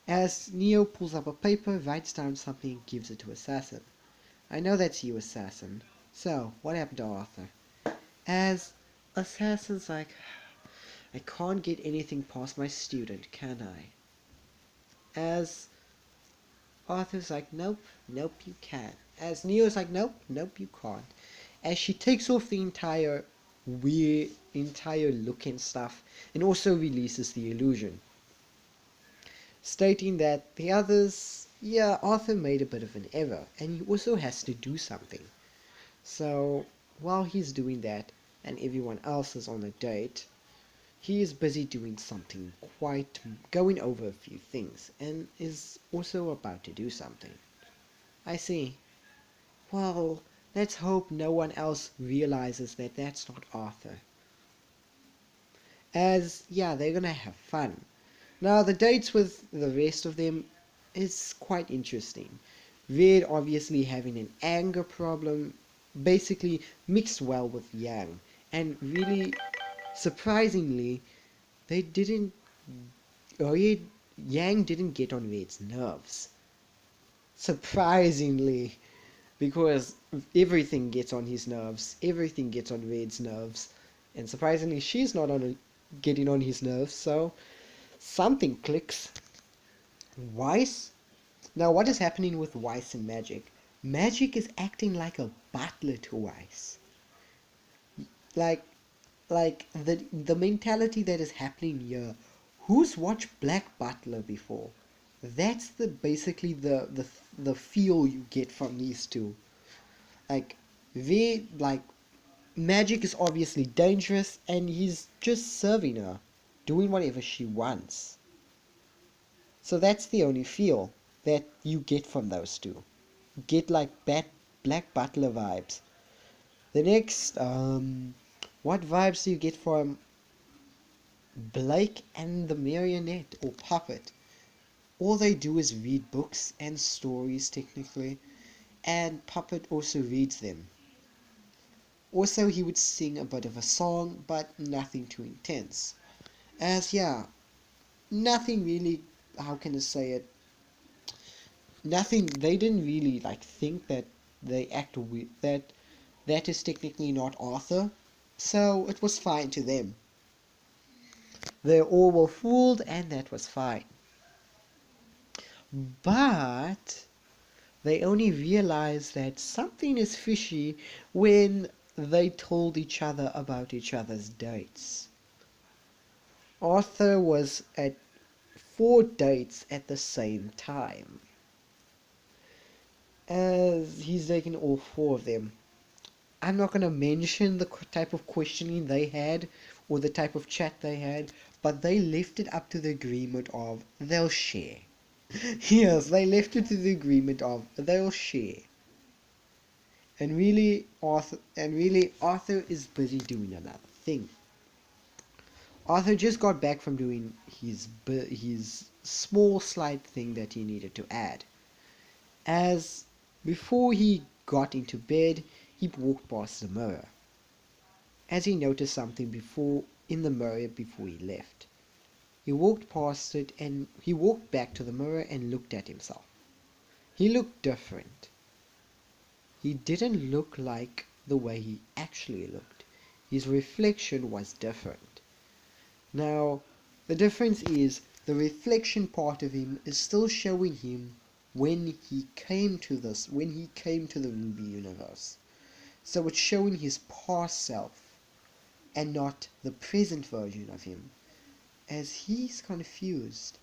As Neo pulls up a paper, writes down something, and gives it to Assassin. I know that's you, Assassin. So, what happened to Arthur? As Assassin's like, I can't get anything past my student, can I? As Arthur's like, nope, nope, you can. As Neo's like, nope, nope, you can't. As she takes off the entire look and stuff, and also releases the illusion, stating that the others, yeah, Arthur made a bit of an error, and he also has to do something. So, while he's doing that, and everyone else is on a date, he is busy doing something, quite going over a few things, and is also about to do something. I see. Well, let's hope no one else realizes that that's not Arthur. As, yeah, they're gonna have fun. Now, the dates with the rest of them is quite interesting. Red obviously having an anger problem, basically mixed well with Yang, and really surprisingly, they didn't. Yang didn't get on Red's nerves. Surprisingly, because everything gets on his nerves, everything gets on Red's nerves, and surprisingly, she's not getting on his nerves. So something clicks. Weiss. Now, what is happening with Weiss and Magic? Magic is acting like a butler to Weiss. Like, the mentality that is happening here. Who's watched Black Butler before? That's basically the feel you get from these two. Like, Magic is obviously dangerous, and he's just serving her, doing whatever she wants. So that's the only feel that you get from those two. Get like Black Butler vibes. The next, what vibes do you get from Blake and the Marionette or Puppet? All they do is read books and stories technically, and Puppet also reads them. Also, he would sing a bit of a song, but nothing too intense. As yeah, nothing really. How can I say it? Nothing. They didn't really like think that that is technically not Arthur, so it was fine to them. They all were fooled, and that was fine. But they only realized that something is fishy when they told each other about each other's dates. Arthur was at 4 dates at the same time, as he's taken all 4 of them. I'm not going to mention the type of questioning they had or the type of chat they had, but they left it up to the agreement of they'll share. Yes, they left it to the agreement of they'll share. And really, Arthur is busy doing another thing. Arthur just got back from doing his small slight thing that he needed to add. As before he got into bed, he walked past the mirror. As he noticed something before in the mirror before he left. He walked past it and he walked back to the mirror and looked at himself. He looked different. He didn't look like the way he actually looked. His reflection was different. Now, the difference is the reflection part of him is still showing him when he came to the Ruby universe. So it's showing his past self and not the present version of him. As he's confused,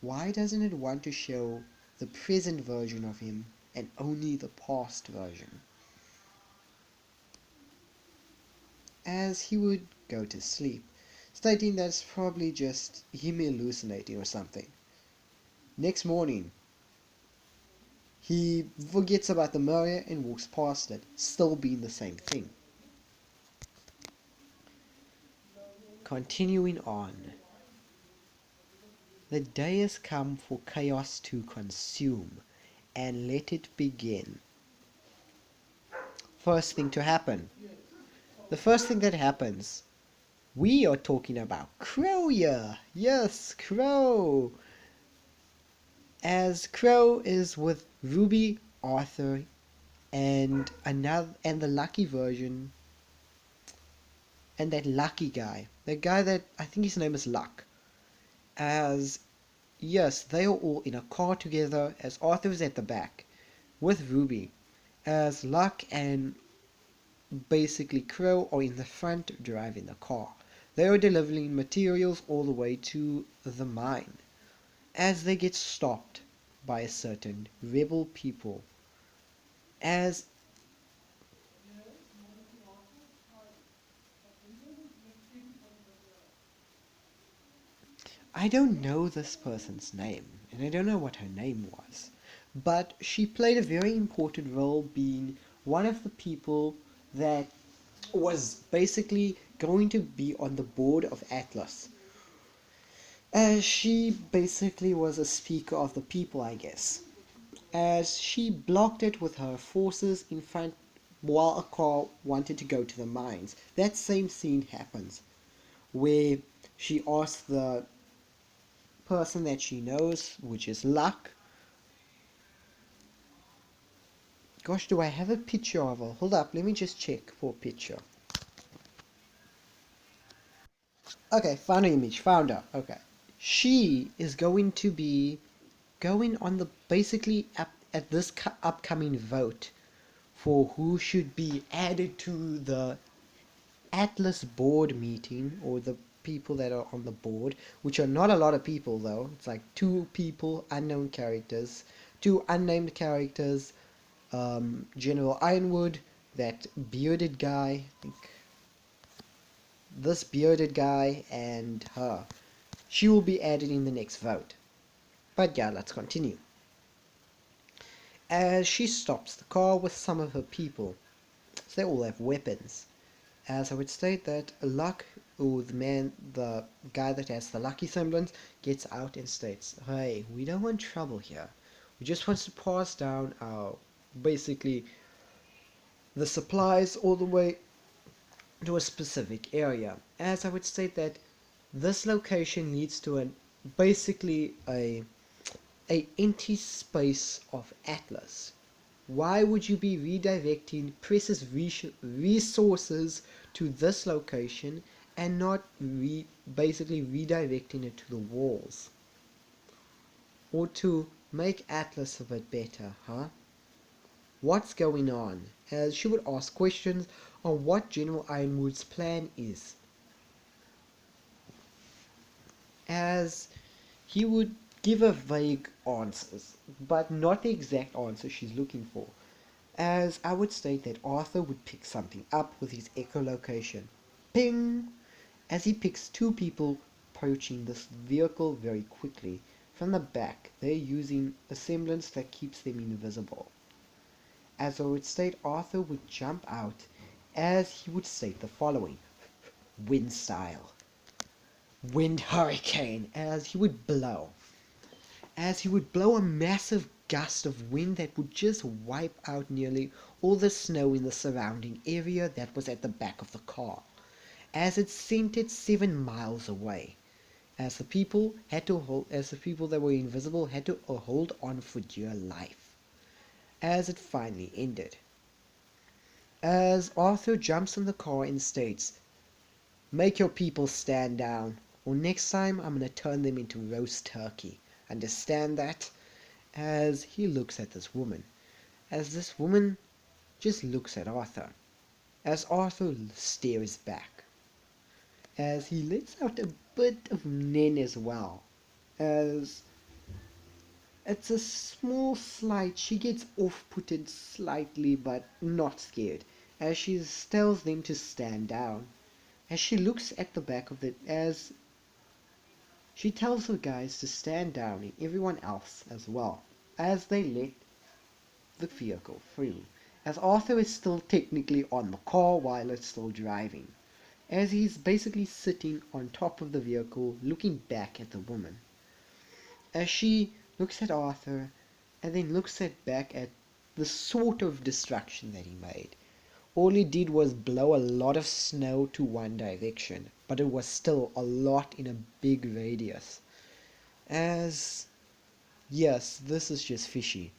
why doesn't it want to show the present version of him and only the past version? As he would go to sleep, stating that it's probably just him hallucinating or something. Next morning, he forgets about the mirror and walks past it, still being the same thing. Continuing on. The day has come for chaos to consume, and let it begin. First thing to happen. The first thing that happens, we are talking about Crow here. Yes, Crow. As Crow is with Ruby, Arthur, and the lucky version, and that lucky guy. The guy that I think his name is Luck. As yes, they are all in a car together as Arthur's at the back with Ruby. As Luck and basically Crow are in the front driving the car. They are delivering materials all the way to the mine. As they get stopped by a certain rebel people. As I don't know this person's name, and I don't know what her name was, but she played a very important role being one of the people that was basically going to be on the board of Atlas. As she basically was a speaker of the people, I guess. As she blocked it with her forces in front while a car wanted to go to the mines. That same scene happens where she asks the person that she knows, which is Luck. Gosh, do I have a picture of her? Hold up, let me just check for a picture. Okay, found an image, found her. Okay. She is going to be going on the basically at this upcoming vote for who should be added to the Atlas board meeting, or the people that are on the board, which are not a lot of people though. It's like 2 people, unknown characters, 2 unnamed characters, General Ironwood, that bearded guy, I think this bearded guy, and her. She will be added in the next vote. But yeah, let's continue. As she stops the car with some of her people, so they all have weapons. As I would state that Luck, or the guy that has the lucky semblance, gets out and states, "Hey, we don't want trouble here. We just want to pass down our basically the supplies all the way to a specific area. As I would state that this location leads to an basically a empty space of Atlas. Why would you be redirecting precious resources to this location and not basically redirecting it to the walls? Or to make Atlas a bit better, huh? What's going on? As she would ask questions on what General Ironwood's plan is. As he would give her vague answers, but not the exact answer she's looking for. As I would state that Arthur would pick something up with his echolocation. Ping! As he picks two people approaching this vehicle very quickly. From the back, they're using a semblance that keeps them invisible. As I would state, Arthur would jump out as he would state the following. Wind style. Wind hurricane. As he would blow. As he would blow a massive gust of wind that would just wipe out nearly all the snow in the surrounding area that was at the back of the car, as it sent it 7 miles away, as the people that were invisible had to hold on for dear life, as it finally ended. As Arthur jumps in the car and states, "Make your people stand down, or next time I'm gonna turn them into roast turkey. Understand that?" As he looks at this woman, as this woman just looks at Arthur, as Arthur stares back, as he lets out a bit of nen as well, as it's a small slight, she gets off-putted slightly but not scared, as she tells them to stand down, as she looks at the back of it, as she tells the guys to stand down and everyone else as well, as they let the vehicle free, as Arthur is still technically on the car while it's still driving, as he's basically sitting on top of the vehicle looking back at the woman, as she looks at Arthur and then looks back at the sort of destruction that he made. All he did was blow a lot of snow to one direction, but it was still a lot in a big radius. As, yes, this is just fishy.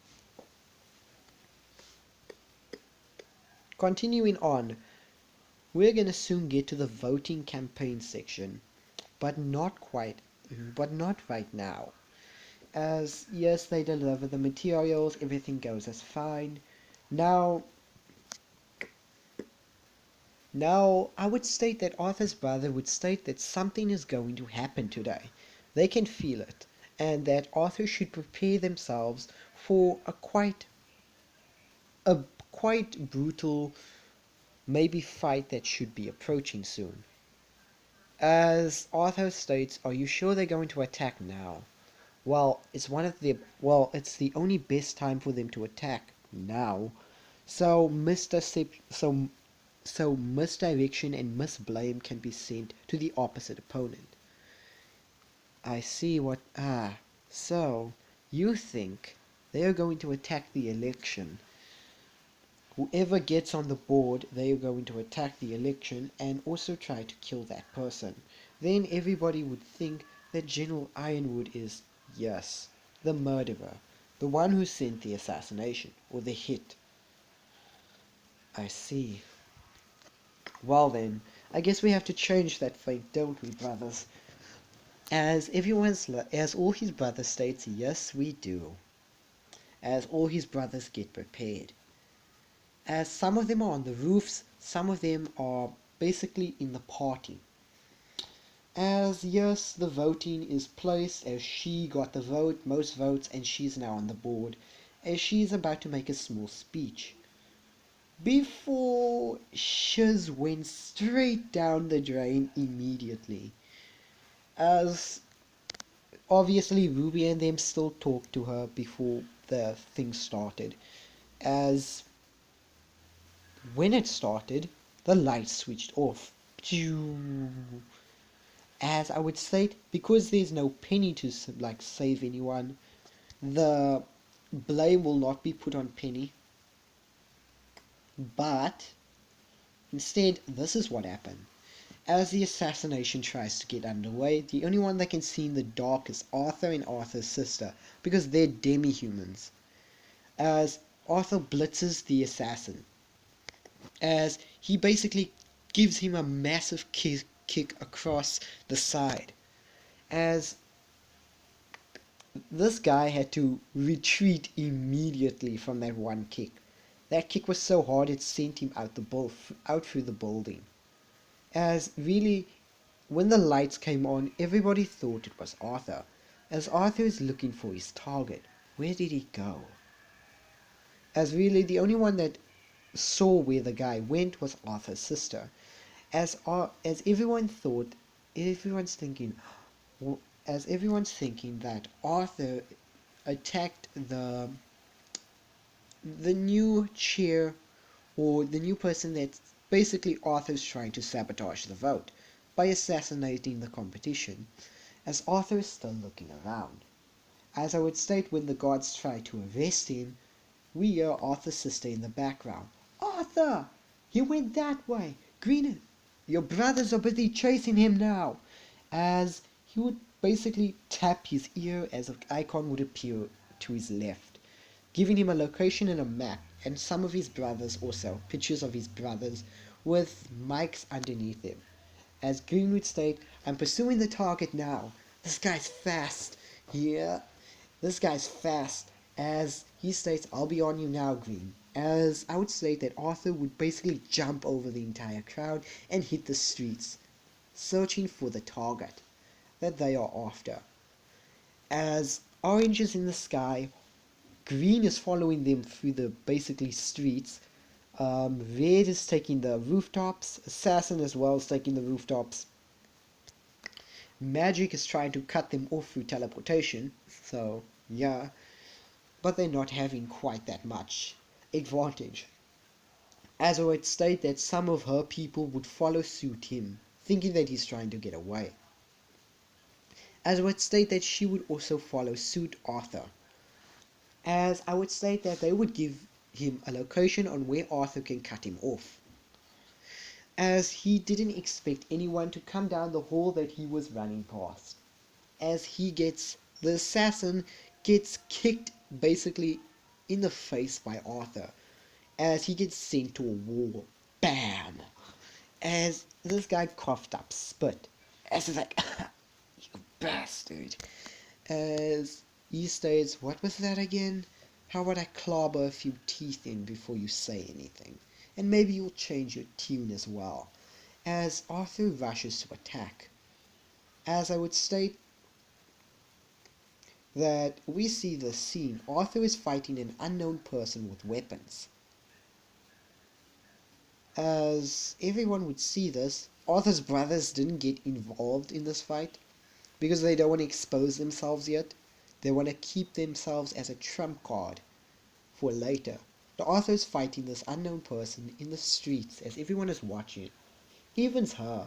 Continuing on, we're gonna soon get to the voting campaign section, but not right now. As, yes, they deliver the materials, everything goes as fine. Now, I would state that Arthur's brother would state that something is going to happen today. They can feel it, and that Arthur should prepare themselves for a quite brutal, maybe fight that should be approaching soon. As Arthur states, "Are you sure they're going to attack now?" It's the only best time for them to attack now. So misdirection and misblame can be sent to the opposite opponent. I see so you think they are going to attack the election. Whoever gets on the board, they are going to attack the election and also try to kill that person. Then everybody would think that General Ironwood is, yes, the murderer, the one who sent the assassination, or the hit. I see. Well then, I guess we have to change that fate, don't we, brothers? As all his brothers states, yes, we do. As all his brothers get prepared. As some of them are on the roofs, some of them are basically in the party. As yes, the voting is placed, as she got the most votes, and she's now on the board, as she's about to make a small speech. Before shiz went straight down the drain immediately. As obviously Ruby and them still talked to her before the thing started. As when it started, the lights switched off. As I would state, because there's no Penny to save anyone, the blame will not be put on Penny. But instead, this is what happened. As the assassination tries to get underway, the only one that can see in the dark is Arthur and Arthur's sister, because they're demi-humans. As Arthur blitzes the assassin, as he basically gives him a massive kick across the side, as this guy had to retreat immediately from that one kick. That kick was so hard it sent him out through the building. As really, when the lights came on, everybody thought it was Arthur. As Arthur is looking for his target, where did he go? As really, the only one that saw where the guy went was Arthur's sister. As everyone thought, everyone's thinking, as everyone's thinking that Arthur attacked the new chair, or the new person that basically Arthur's trying to sabotage the vote by assassinating the competition, as Arthur is still looking around. As I would state, when the guards try to arrest him, we hear Arthur's sister in the background. Arthur! He went that way! Green, your brothers are busy chasing him now! As he would basically tap his ear as an icon would appear to his left, giving him a location and a map, and some of his brothers also, pictures of his brothers with mics underneath him. As Greenwood state, I'm pursuing the target now. This guy's fast. Yeah, this guy's fast. As he states, I'll be on you now, Green. As I would state that Arthur would basically jump over the entire crowd and hit the streets, searching for the target that they are after. As orange is in the sky, green is following them through the basically streets. Red is taking the rooftops. Assassin as well is taking the rooftops. Magic is trying to cut them off through teleportation. So, yeah. But they're not having quite that much advantage. As I would state that some of her people would follow suit him, thinking that he's trying to get away. As I would state that she would also follow suit Arthur. As I would state that they would give him a location on where Arthur can cut him off. As he didn't expect anyone to come down the hall that he was running past. As the assassin gets kicked basically in the face by Arthur. As he gets sent to a wall. Bam! As this guy coughed up spit. As he's like, you bastard. As he states, what was that again? How about I clobber a few teeth in before you say anything? And maybe you'll change your tune as well. As Arthur rushes to attack. As I would state that we see the scene, Arthur is fighting an unknown person with weapons. As everyone would see this, Arthur's brothers didn't get involved in this fight because they don't want to expose themselves yet. They want to keep themselves as a trump card for later. The Arthur is fighting this unknown person in the streets as everyone is watching. Even her,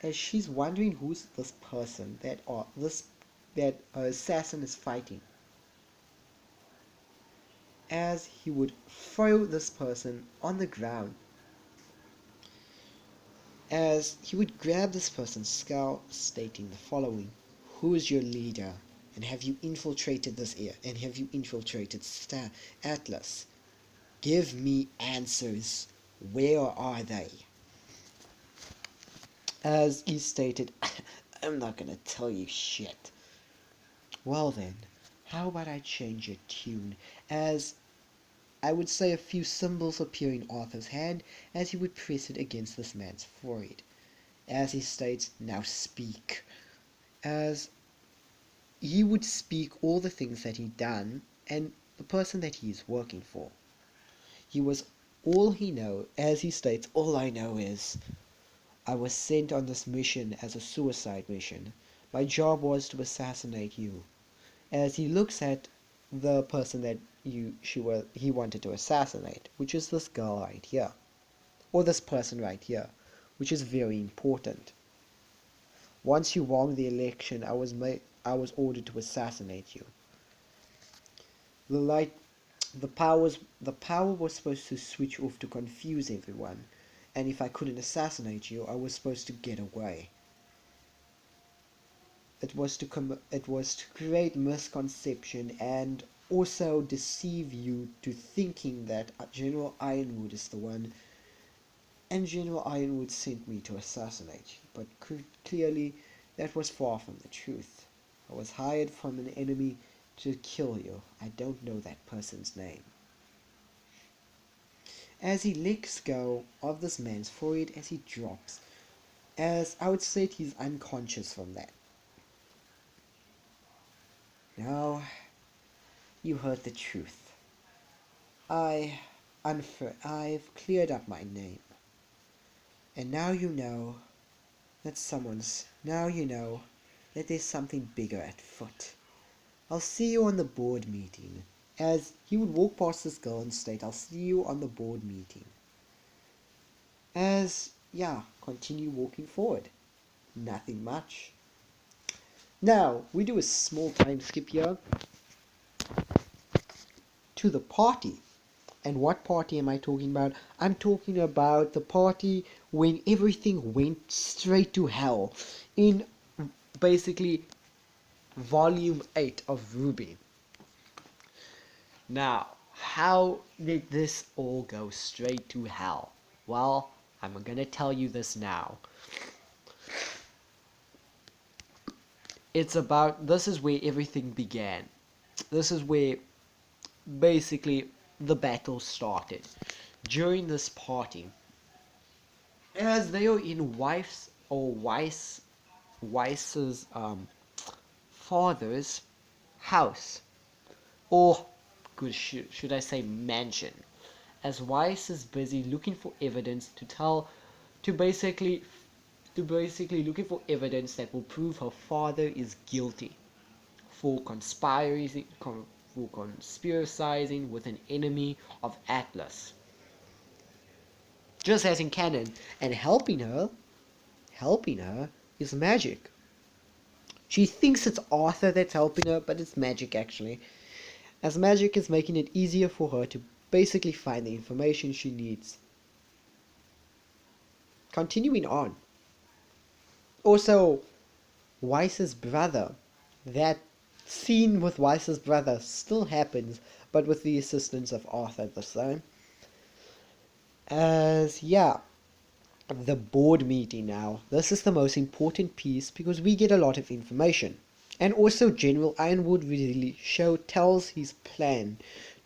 as she's wondering who's this person that assassin is fighting. As he would throw this person on the ground, as he would grab this person's skull, stating the following: who is your leader, and have you infiltrated this area, and have you infiltrated Atlas? Give me answers. Where are they? As he stated, I'm not gonna tell you shit. Well then, how about I change your tune? As I would say a few symbols appear in Arthur's hand as he would press it against this man's forehead. As he states, now speak. As he would speak all the things that he'd done and the person that he is working for. He was all he know, as he states, all I know is I was sent on this mission as a suicide mission. My job was to assassinate you. As he looks at the person that he wanted to assassinate, which is this girl right here, or this person right here, which is very important. Once you won the election, I was ordered to assassinate you. The light the power was supposed to switch off to confuse everyone, and if I couldn't assassinate you, I was supposed to get away. It was to create misconception and also deceive you to thinking that General Ironwood is the one, and General Ironwood sent me to assassinate you. But clearly, that was far from the truth. I was hired from an enemy to kill you. I don't know that person's name. As he lets go of this man's forehead as he drops, as I would say he's unconscious from that. Now, you heard the truth. I, I've cleared up my name. And now you know now you know that there's something bigger at foot. I'll see you on the board meeting. As he would walk past this girl and state, I'll see you on the board meeting. Continue walking forward. Nothing much. Now, we do a small time skip here to the party. And what party am I talking about? I'm talking about the party when everything went straight to hell in basically volume 8 of Ruby. Now, how did this all go straight to hell? Well, I'm gonna tell you this now. This is where everything began. This is where basically the battle started. During this party, as they are in Weiss's father's house, or should I say mansion, as Weiss is busy looking for evidence to basically looking for evidence that will prove her father is guilty for conspiracizing with an enemy of Atlas, just as in canon, and helping her is magic. She thinks it's Arthur that's helping her, but it's magic actually, as magic is making it easier for her to basically find the information she needs. Continuing on. Also, Weiss's brother. That scene with Weiss's brother still happens, but with the assistance of Arthur this time. The board meeting now. This is the most important piece because we get a lot of information. And also General Ironwood really tells his plan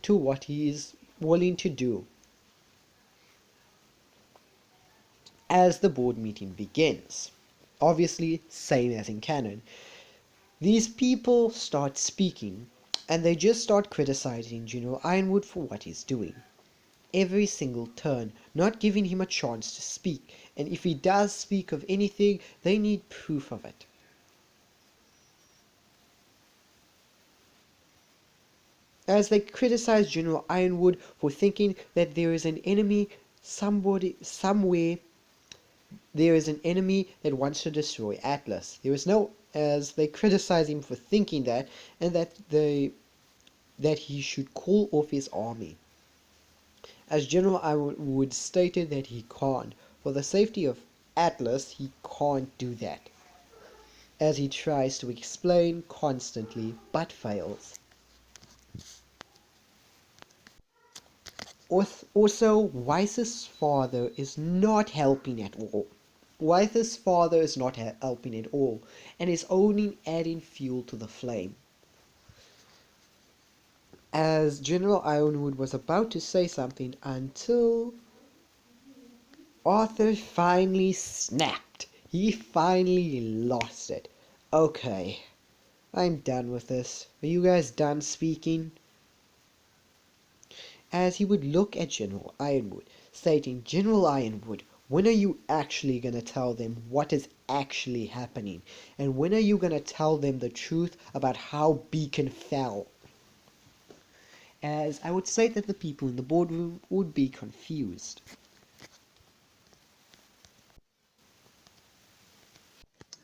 to what he is willing to do. As the board meeting begins. Obviously, same as in canon. These people start speaking, and they just start criticizing General Ironwood for what he's doing. Every single turn, not giving him a chance to speak, and if he does speak of anything, they need proof of it. As they criticize General Ironwood for thinking that there is an enemy somewhere, there is an enemy that wants to destroy Atlas. As they criticize him for thinking that, and that he should call off his army. As General Ironwood stated that he can't. For the safety of Atlas, he can't do that. As he tries to explain constantly, but fails. Also, Weiss's father is not helping at all. Weiss's father is not helping at all, and is only adding fuel to the flame. As General Ironwood was about to say something until Arthur finally snapped. He finally lost it. Okay, I'm done with this. Are you guys done speaking? As he would look at General Ironwood, stating, General Ironwood, when are you actually going to tell them what is actually happening? And when are you going to tell them the truth about how Beacon fell? As I would say that the people in the boardroom would be confused.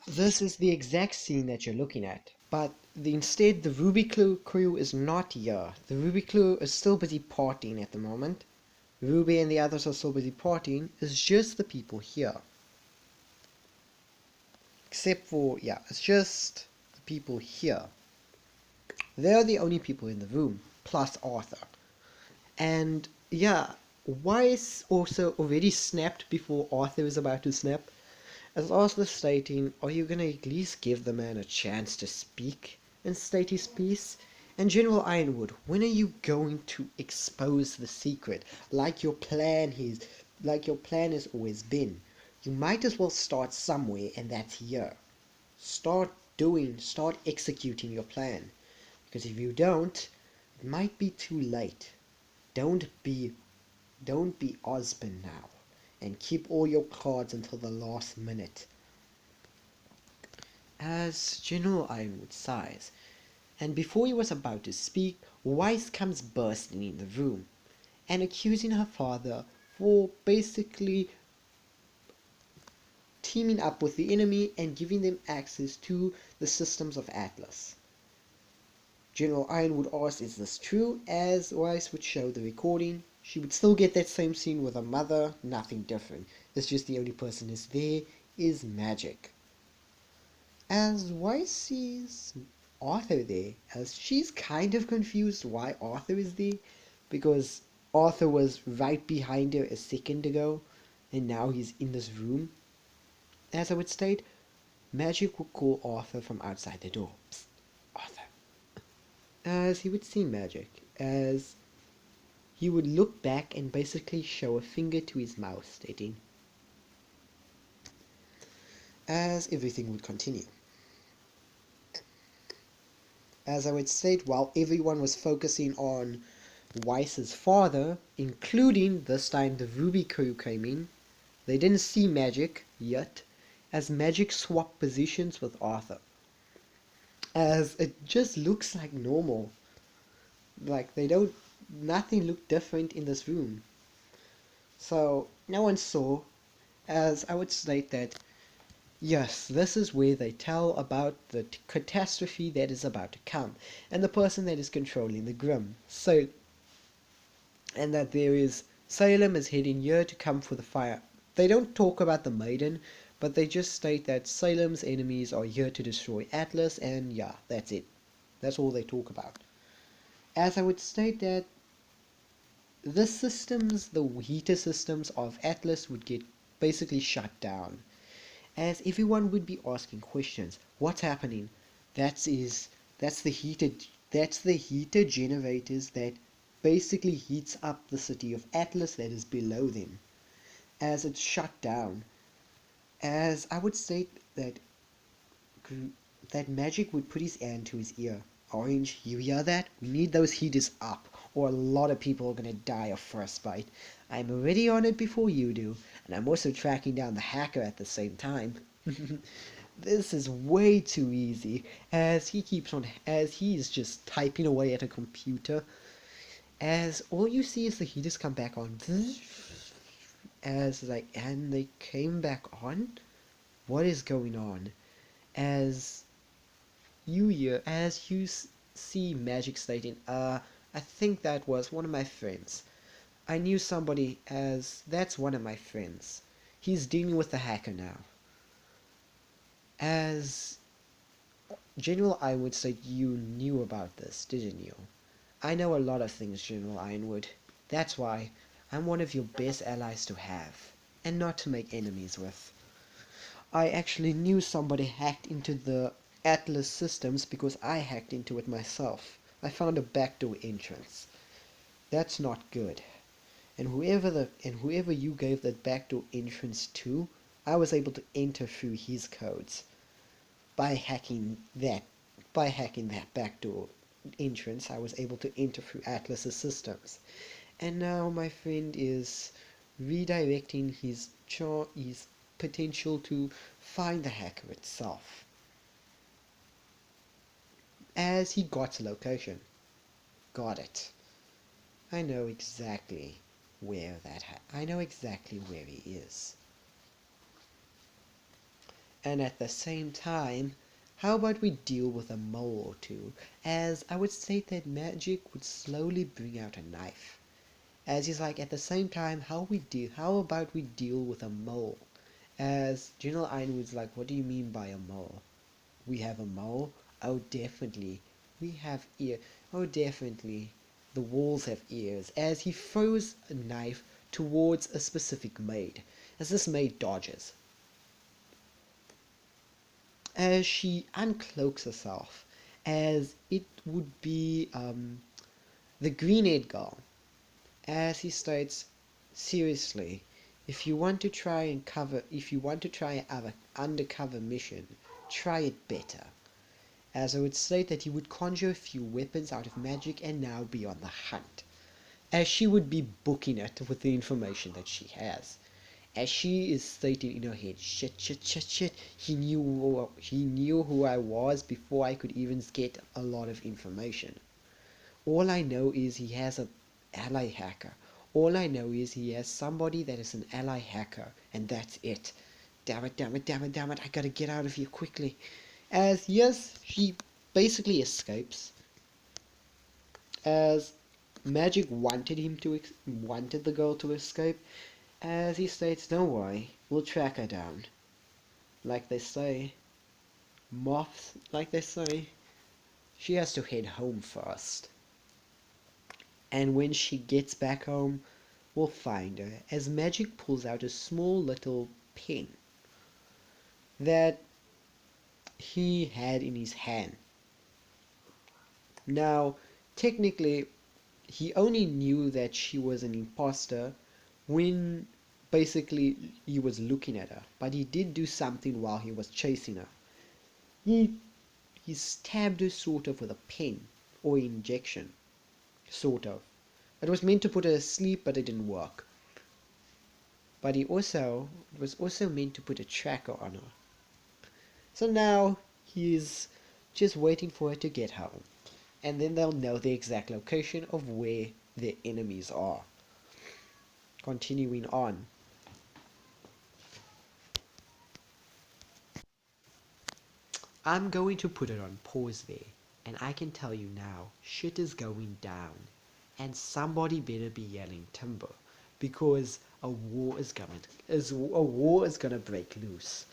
This is the exact scene that you're looking at, But instead, the Ruby crew is not here. The Ruby crew is still busy partying at the moment. Ruby and the others are still busy partying. It's just the people here. Except for, yeah, it's just the people here. They're the only people in the room, plus Arthur. And yeah, Weiss also already snapped before Arthur is about to snap. As Arthur stating, are you gonna at least give the man a chance to speak and state his piece? And General Ironwood, when are you going to expose the secret, like your plan has always been? You might as well start somewhere, and that's here. Start executing your plan. Because if you don't, it might be too late. Don't be Osborn now, and keep all your cards until the last minute. As General Ironwood sighs, and before he was about to speak, Weiss comes bursting in the room, and accusing her father for basically teaming up with the enemy and giving them access to the systems of Atlas. General Ironwood asks, is this true? As Weiss would show the recording, she would still get that same scene with her mother, nothing different. It's just the only person is there is Magic. As Weiss sees Arthur there, as she's kind of confused why Arthur is there, because Arthur was right behind her a second ago, and now he's in this room. As I would state, Magic would call Arthur from outside the door. Psst, Arthur. As he would see Magic, as he would look back and basically show a finger to his mouth, stating, as everything would continue. As I would state, while everyone was focusing on Weiss's father, including this time the Ruby crew came in, they didn't see Magic yet, as Magic swapped positions with Arthur. As it just looks like normal. Like nothing looked different in this room. So no one saw, as I would state that, yes, this is where they tell about the catastrophe that is about to come, and the person that is controlling the Grim. So, and that there is Salem is heading here to come for the fire. They don't talk about the Maiden, but they just state that Salem's enemies are here to destroy Atlas, and yeah, that's it. That's all they talk about. As I would state that the heater systems of Atlas would get basically shut down, as everyone would be asking questions. What's happening? That's the heater generators that basically heats up the city of Atlas that is below them, as it's shut down. As I would state that Magic would put his hand to his ear. Orange, you hear that? We need those heaters up, or a lot of people are gonna die of frostbite. I'm already on it before you do, and I'm also tracking down the hacker at the same time. This is way too easy, as he's just typing away at a computer, as all you see is the heaters come back on, and they came back on? What is going on? As you see Magic stating, I think that was one of my friends. I knew somebody as that's one of my friends. He's dealing with the hacker now. As General Ironwood said, you knew about this, didn't you? I know a lot of things, General Ironwood. That's why I'm one of your best allies to have, and not to make enemies with. I actually knew somebody hacked into the Atlas systems because I hacked into it myself. I found a backdoor entrance. That's not good. And whoever you gave that backdoor entrance to, I was able to enter through his codes by hacking that backdoor entrance. I was able to enter through Atlas's systems. And now my friend is redirecting his potential to find the hacker itself. As he got the location. Got it. I know exactly I know exactly where he is. And at the same time, how about we deal with a mole or two, as I would state that magic would slowly bring out a knife. As he's like, at the same time, how about we deal with a mole? As General Ironwood's like, what do you mean by a mole? We have a mole? Oh, definitely. We have ear. Oh, definitely. The walls have ears. As he throws a knife towards a specific maid, as this maid dodges. As she uncloaks herself, as it would be the green-haired girl. As he states, seriously, if you want to try an undercover mission, try it better. As I would state that he would conjure a few weapons out of magic and now be on the hunt. As she would be booking it with the information that she has. As she is stating in her head, shit, he knew who I was before I could even get a lot of information. All I know is he has an ally hacker. All I know is he has somebody that is an ally hacker, and that's it. Damn it, I gotta get out of here quickly. As yes, she basically escapes. As Magic wanted the girl to escape. As he states, don't worry, we'll track her down. Like they say, she has to head home first. And when she gets back home, we'll find her, as Magic pulls out a small little pen that he had in his hand. Now, technically, he only knew that she was an imposter when basically he was looking at her, but he did do something while he was chasing her. He stabbed her sort of with a pen or injection, sort of. It was meant to put her to sleep, but it didn't work. But it was also meant to put a tracker on her. So now he's just waiting for her to get home, and then they'll know the exact location of where their enemies are. Continuing on. I'm going to put it on pause there, and I can tell you now, shit is going down, and somebody better be yelling timber, because a war is gonna break loose,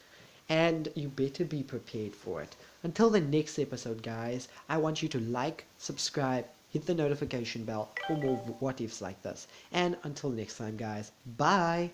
and you better be prepared for it. Until the next episode, guys, I want you to like, subscribe, hit the notification bell for more what ifs like this, and until next time, guys, bye.